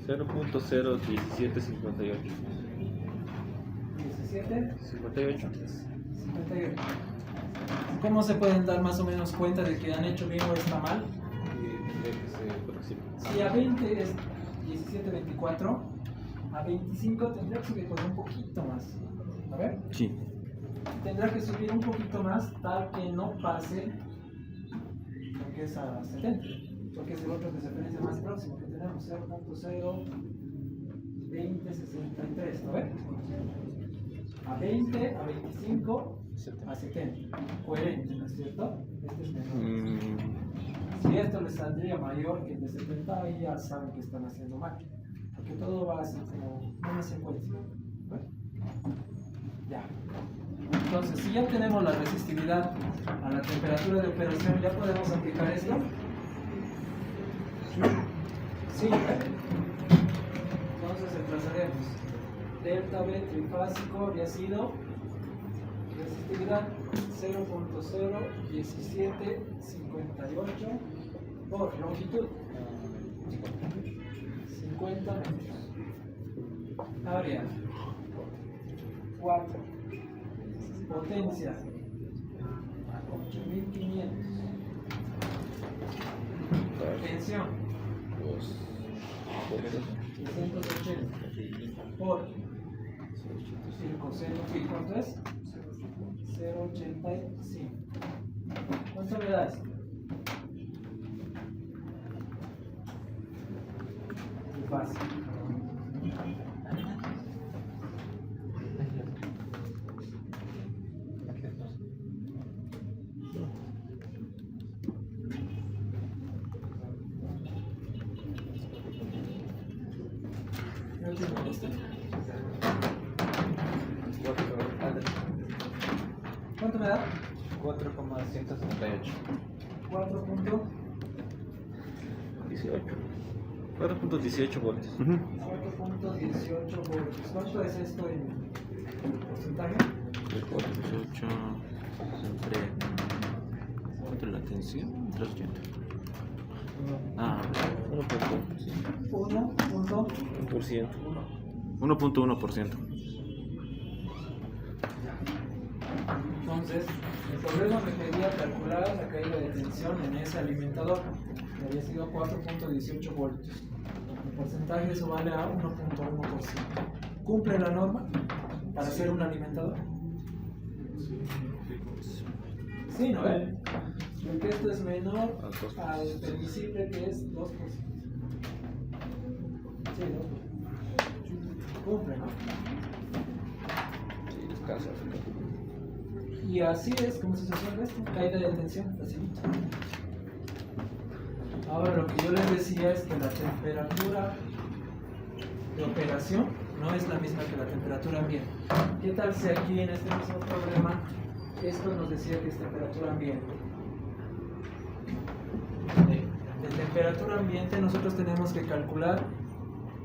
0.01758. 17, 58. 58. ¿Cómo se pueden dar más o menos cuenta de que han hecho bien o está mal? Si a 20 es 1724, a 25 tendría que subir un poquito más. A ver. Sí. Tendrá que subir un poquito más tal que no pase lo que es a 70, porque es el otro de referencia más próximo que tenemos, 0.02063, ¿no ves? A 20, a 25, a 70. Coherente, ¿no es cierto? Este es menor. Si esto les saldría mayor que el de 70, ahí ya saben que están haciendo mal, porque todo va así como una secuencia. ¿Ves? Ya. Entonces, si ya tenemos la resistividad a la temperatura de operación, ¿ya podemos aplicar esto? Sí. Entonces, emplazaremos. Delta B trifásico habría sido resistividad 0.01758 por longitud 50 metros. Área 4. Potencia 8500. Tensión 380 por 5, ¿cuánto es? 0.85. ¿Cuánto me das? Muy fácil. No te molesta. ¿Cuánto me da? 4,178. 4.18 4.18 voltios. 4.18 voltios. ¿Cuánto es esto en porcentaje? 4.18 entre. ¿Cuánto es la tensión? 380. Ah, 1.1%. 1.1%. Entonces, el problema me pedía calcular la caída de tensión en ese alimentador, que había sido 4.18 voltios. El porcentaje eso vale a 1.1%. ¿Cumple la norma para ser un alimentador? Sí, ¿no? Porque esto es menor al permisible, que es 2%. Sí, 2%. Cumple, ¿no? Sí, escaso. Y así es como se resuelve esto, caída de tensión, facilito. Ahora lo que yo les decía es que la temperatura de operación no es la misma que la temperatura ambiente. ¿Qué tal si aquí en este mismo problema esto nos decía que es temperatura ambiente? De temperatura ambiente nosotros tenemos que calcular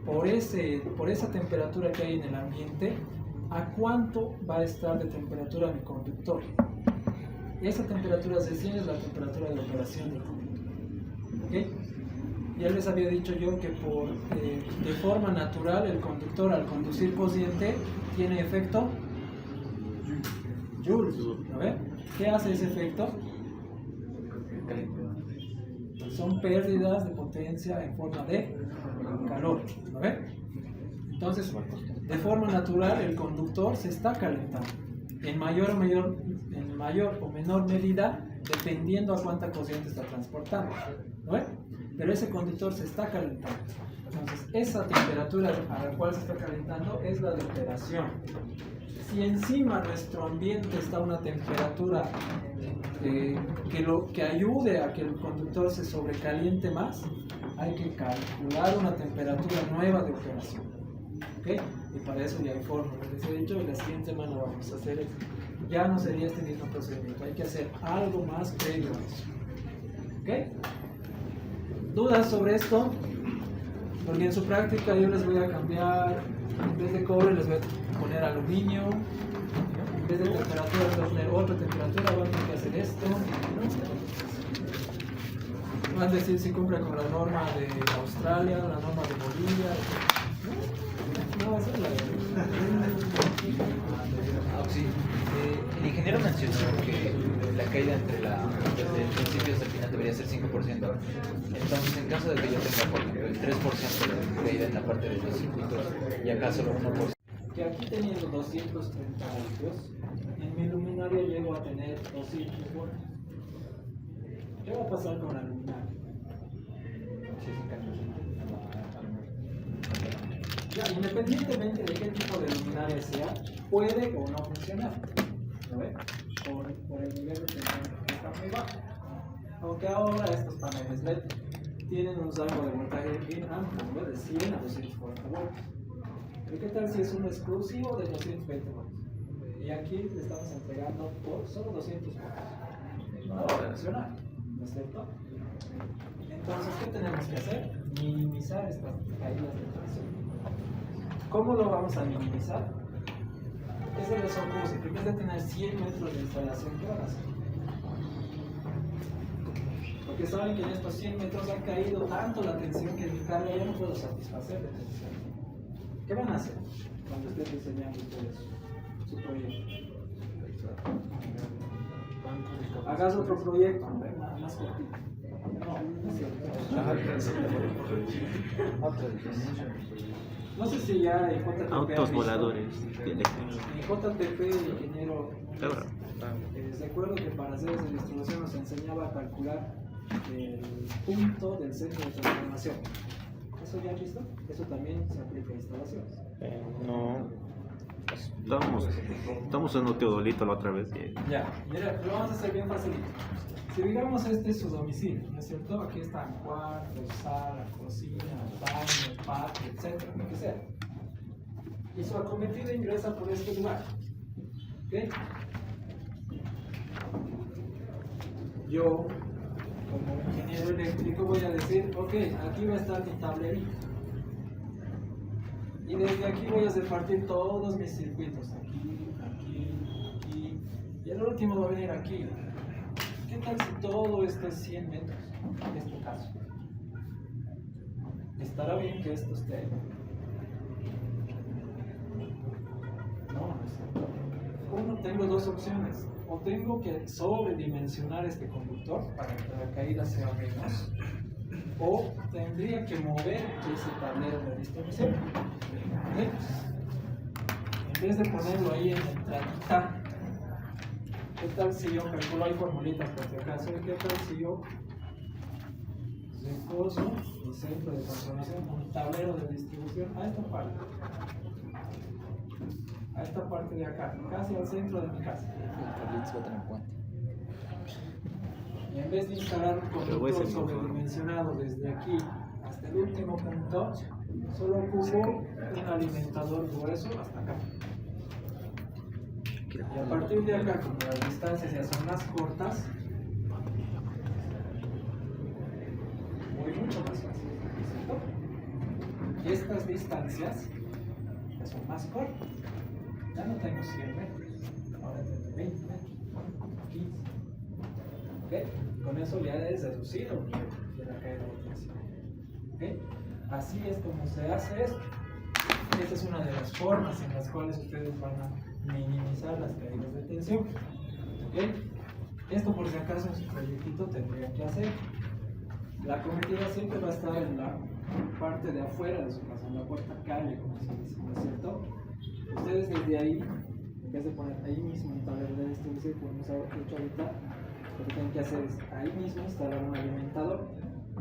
por esa temperatura que hay en el ambiente, a cuánto va a estar de temperatura mi conductor. Esa temperatura de 100 es la temperatura de operación del conductor. ¿Ok? Ya les había dicho yo que de forma natural el conductor al conducir cociente tiene efecto Joule. ¿No ve? ¿Qué hace ese efecto? Son pérdidas de potencia en forma de calor. ¿No ve? Entonces, de forma natural, el conductor se está calentando en mayor o menor medida, dependiendo a cuánta corriente está transportando, ¿no? Pero ese conductor se está calentando. Entonces, esa temperatura a la cual se está calentando es la de operación. Si encima nuestro ambiente está a una temperatura que ayude a que el conductor se sobrecaliente más, hay que calcular una temperatura nueva de operación. ¿Okay? Y para eso ya hay fórmulas. Les he dicho, y la siguiente semana vamos a hacer eso. Ya no sería este mismo procedimiento, hay que hacer algo más previo a eso. ¿Ok? ¿Dudas sobre esto? Porque en su práctica yo les voy a cambiar, en vez de cobre les voy a poner aluminio, en vez de temperatura les voy a poner otra temperatura, van a tener que hacer esto. Van a decir si cumple con la norma de Australia, la norma de Bolivia. No, esa es la Sí. El ingeniero mencionó que la caída desde el principio hasta el final debería ser 5%. Entonces, en caso de que yo tenga, por ejemplo, el 3% de caída en la parte de los circuitos y acá solo 1%. Que aquí teniendo 230 voltios, en mi luminaria llego a tener 200 voltios. ¿Qué va a pasar con la luminaria? Ya, independientemente de qué tipo de luminaria sea, puede o no funcionar. ¿Lo ve? Por el nivel de tensión que está muy bajo. Aunque ahora estos paneles LED tienen un rango de voltaje bien amplio, ¿no? De 100 a 240 voltios. ¿Y qué tal si es un exclusivo de 220 voltios? Y aquí le estamos entregando por solo 200 voltios. No va a funcionar, ¿no es cierto? Entonces, ¿qué tenemos que hacer? Minimizar estas caídas de tensión. ¿Cómo lo vamos a minimizar? Ese les ocurre, en vez de tener 100 metros de instalación, ¿qué van a hacer? Porque saben que en estos 100 metros ha caído tanto la tensión que mi carga ya no puedo satisfacer de tensión. ¿Qué van a hacer cuando estén diseñando ustedes su proyecto? Hagas otro proyecto, más cortito. No, no es cierto. No sé si ya en JTP Autos han visto. voladores eléctricos. En JTP, ingeniero, Seguro. recuerdo que para hacer esa distribución nos enseñaba a calcular el punto del centro de transformación. ¿Eso ya has visto? Eso también se aplica a instalaciones. No. Estamos usando Teodolito la otra vez. Ya, mira, lo vamos a hacer bien facilito. Si digamos este es su domicilio, ¿no es cierto? Aquí están cuartos, sala, cocina, baño, patio, etcétera, lo que sea. Y su acometido ingresa por este lugar. ¿Ok? Yo, como ingeniero eléctrico, voy a decir, ok, aquí va a estar mi tablerito. Y desde aquí voy a repartir todos mis circuitos. Aquí, aquí, aquí. Y el último va a venir aquí. ¿Qué tal si todo esto es 100 metros? En este caso. ¿Estará bien que esto esté? No, no es cierto. Uno, tengo dos opciones. O tengo que sobredimensionar este conductor para que la caída sea menos, o tendría que mover ese tablero de distribución. ¿Ok? En vez de ponerlo ahí en la entradita, ¿qué tal si yo calculo? Hay formulitas por si acaso. ¿Qué tal si yo recoso mi centro de transformación con un tablero de distribución a esta parte? A esta parte de acá, casi al centro de mi casa. Carlitos va a tener cuenta. Y en vez de instalar un conductor sobredimensionado desde aquí hasta el último punto, solo ocupo un alimentador grueso hasta acá. Y a partir de acá, como las distancias ya son más cortas, voy mucho más fácil, ¿cierto? Y estas distancias ya son más cortas. Ya no tengo 100 metros, ahora tengo 20 metros, 15. ¿Ok? Con eso ya he reducido el nivel de la caída de tensión. ¿Ok? Así es como se hace esto. Esta es una de las formas en las cuales ustedes van a minimizar las caídas de tensión. ¿Ok? Esto por si acaso en su proyectito tendría que hacer. La cometida siempre va a estar en la parte de afuera de su casa, en la puerta calle, como se dice, ¿no es cierto? Ustedes desde ahí, en vez de poner ahí mismo un tablero de distribución, como hemos hecho ahorita, lo que tienen que hacer es ahí mismo instalar un alimentador,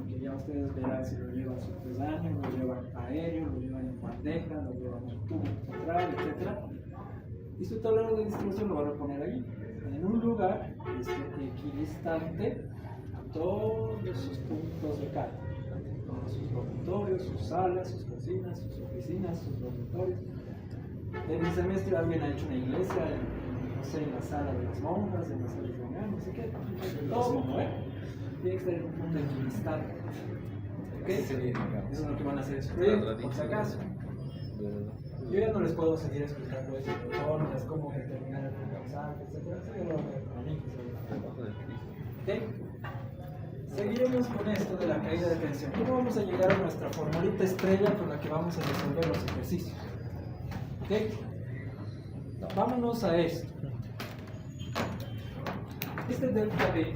que ya ustedes verán si lo llevan subterráneo, lo llevan aéreo, lo llevan en bandeja, lo llevan en tubo central, etc. Y su tablero de distribución lo van a poner ahí, en un lugar equidistante a todos sus puntos de carga, todos sus dormitorios, sus salas, sus cocinas, sus oficinas, sus dormitorios. En el semestre alguien ha hecho una iglesia, no sé, en la sala de las monjas, en la sala de reunión, no sé qué, todo, ¿no? Tiene que estar en un punto equidistante. ¿Ok? Eso es lo que van a hacer estudiar, por si acaso. Yo ya no les puedo seguir explicando eso, fórmulas, cómo determinar el puntaje, etc. Eso ya lo hago con amigos. ¿Ok? Seguiremos con esto de la caída de tensión. ¿Cómo vamos a llegar a nuestra formulita estrella con la que vamos a resolver los ejercicios? ¿Ok? Vámonos a esto. Este delta B,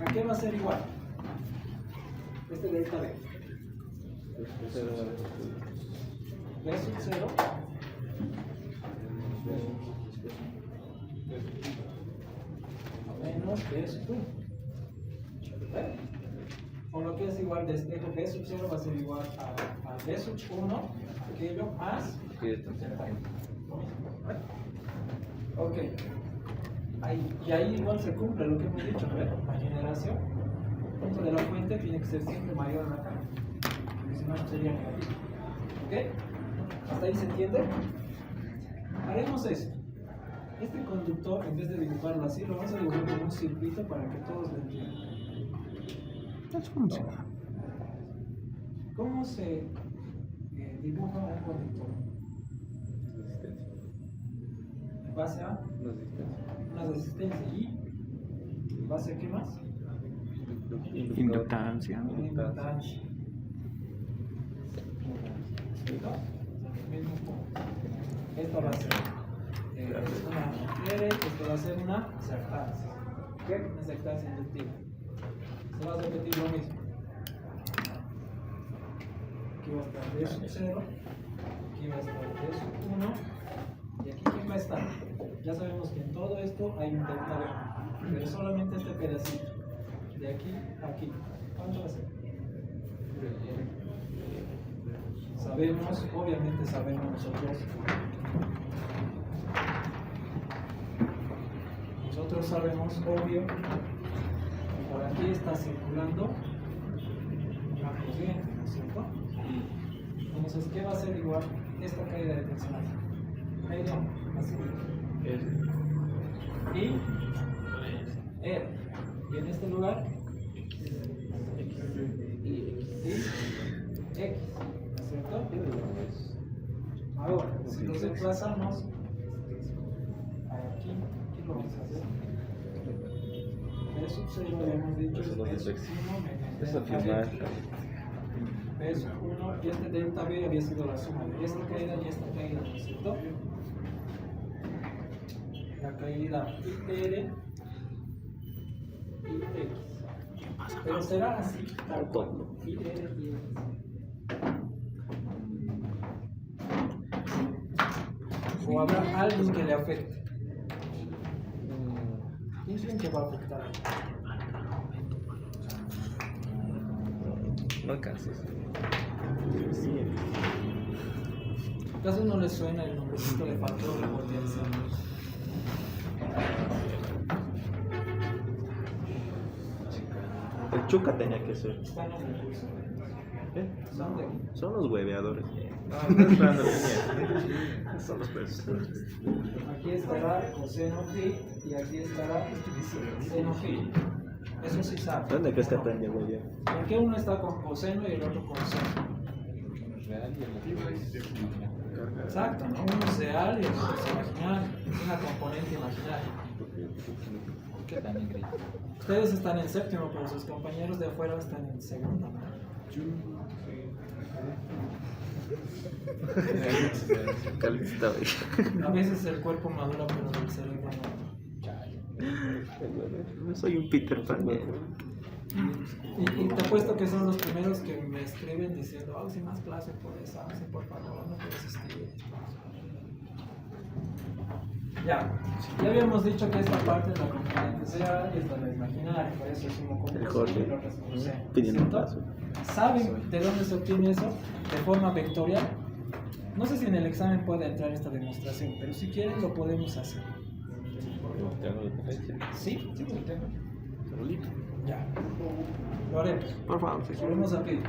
¿a qué va a ser igual? Este delta B. B sub 0 menos B sub 1. O lo que es igual de este B sub 0 va a ser igual a B sub 1, aquello más. Ok. Y ahí igual se cumple lo que hemos dicho, ¿no? La generación, el punto de la fuente tiene que ser siempre mayor a la carga, porque si no sería negativo. ¿Ok? ¿Hasta ahí se entiende? Haremos esto. Este conductor, en vez de dibujarlo así, lo vamos a dibujar como un circuito para que todos lo entiendan. ¿Cómo se dibuja un conductor? ¿En base a? Una resistencia. ¿Y en base a qué más? Inductancia. Inductancia. ¿Listo? Mismo punto. Esto va a ser una quiere, esto va a ser una acertancia. ¿Qué? Una acertancia inductiva. Se va a repetir lo mismo. va a estar B sub 0, aquí va a estar B sub 1, y aquí ¿quién va a estar? Ya sabemos que en todo esto hay un delta B, pero solamente este pedacito, de aquí a aquí. ¿Cuánto va a ser? Sabemos, obviamente sabemos nosotros sabemos, obvio, que por aquí está circulando la corriente, ¿no es cierto? Entonces, ¿qué va a ser igual esta caída de tensión? Ahí no, así. Y R. Y en este lugar, y X, ¿no es cierto? Ahora, si los desplazamos aquí, ¿qué lo vamos a hacer? B sub 0 habíamos dicho es B sub 1 menos delta B. B sub 1 y este delta B había sido la suma de esta caída y esta caída, ¿no es cierto? La caída IR y X. Pero será así, tal cual. IR y X. O habrá algo que le afecte. ¿Quién creen que va a afectar? No alcanzas. ¿Acaso no les suena el nombrecito de factor de potencia? El Chuca tenía que ser. Están en el curso. ¿Eh? ¿Son de aquí? Son los hueveadores. No, estoy esperando línea. Son los profesores. Aquí estará coseno phi y aquí estará seno phi. Eso sí sabe. ¿Dónde crees que ¿o no? aprende, güey? ¿Por qué uno está con coseno y el otro con seno? Exacto, ¿no? Uno es real y el otro es imaginario. Es una componente imaginaria. ¿Qué tan increíble? Ustedes están en séptimo, pero sus compañeros de afuera están en segundo, ¿no? Calista, güey. A veces el cuerpo madura, pero el cerebro no. No soy un Peter Pan, güey. Y te apuesto que son los primeros que me escriben diciendo, si más clase por esa, si por favor, no puedes escribir. Ya habíamos dicho que esta parte es la componente real y esta es la imaginaria, por eso es uno con El coseno Jorge. y el otro es con seno, Pidiendo un ¿cierto? plazo. ¿Saben de dónde se obtiene eso? De forma vectorial. No sé si en el examen puede entrar esta demostración, pero si quieren lo podemos hacer. ¿Sí? Sí, lo tengo. Ya. Lo haremos. Por favor, sí. Subimos aquí.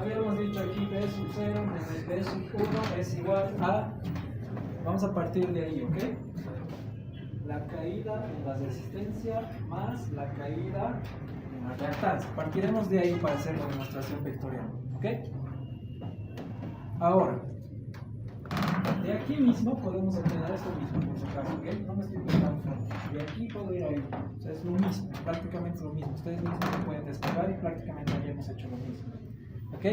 Habíamos dicho aquí B sub 0 menos B sub 1 es igual a... Vamos a partir de ahí, ¿ok? La caída en la resistencia más la caída en la reactancia. Partiremos de ahí para hacer la demostración vectorial, ¿ok? Ahora, de aquí mismo podemos obtener esto mismo, por si acaso, ¿ok? No me estoy poniendo frente. De aquí puedo ir ahí. O sea, es lo mismo, prácticamente es lo mismo. Ustedes mismos se pueden despegar y prácticamente habíamos hecho lo mismo, ¿ok?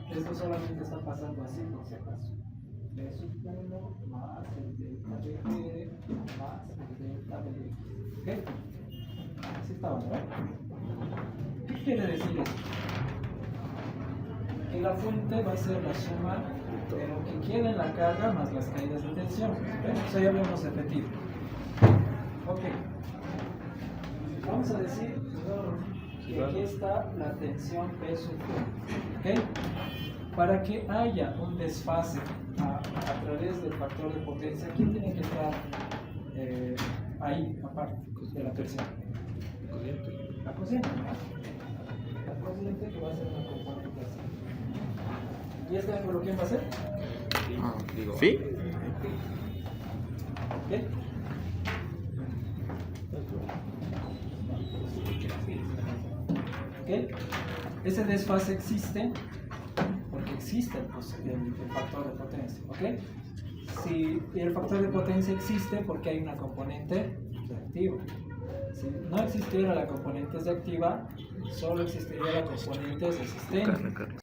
Esto solamente está pasando así, por si acaso. B sub 1 más el delta B más el delta B. ¿Ok? Así está, ¿no? ¿Qué quiere decir esto? Que la fuente va a ser la suma de lo que queda en la carga más las caídas de tensión. ¿Ok? Eso ya lo hemos repetido. Ok. Vamos a decir que aquí está la tensión P sub 1. ¿Ok? Para que haya un desfase a través del factor de potencia, ¿quién tiene que estar ahí, aparte de la tensión? La corriente. La corriente que va a ser una componente así. ¿Y este ángulo quién va a ser? ¿Sí? ¿Bien? ¿Ok? Ese desfase existe porque existe el factor de potencia, ¿ok? Si el factor de potencia existe porque hay una componente reactiva. Si no existiera la componente reactiva, solo existiría la componente resistente.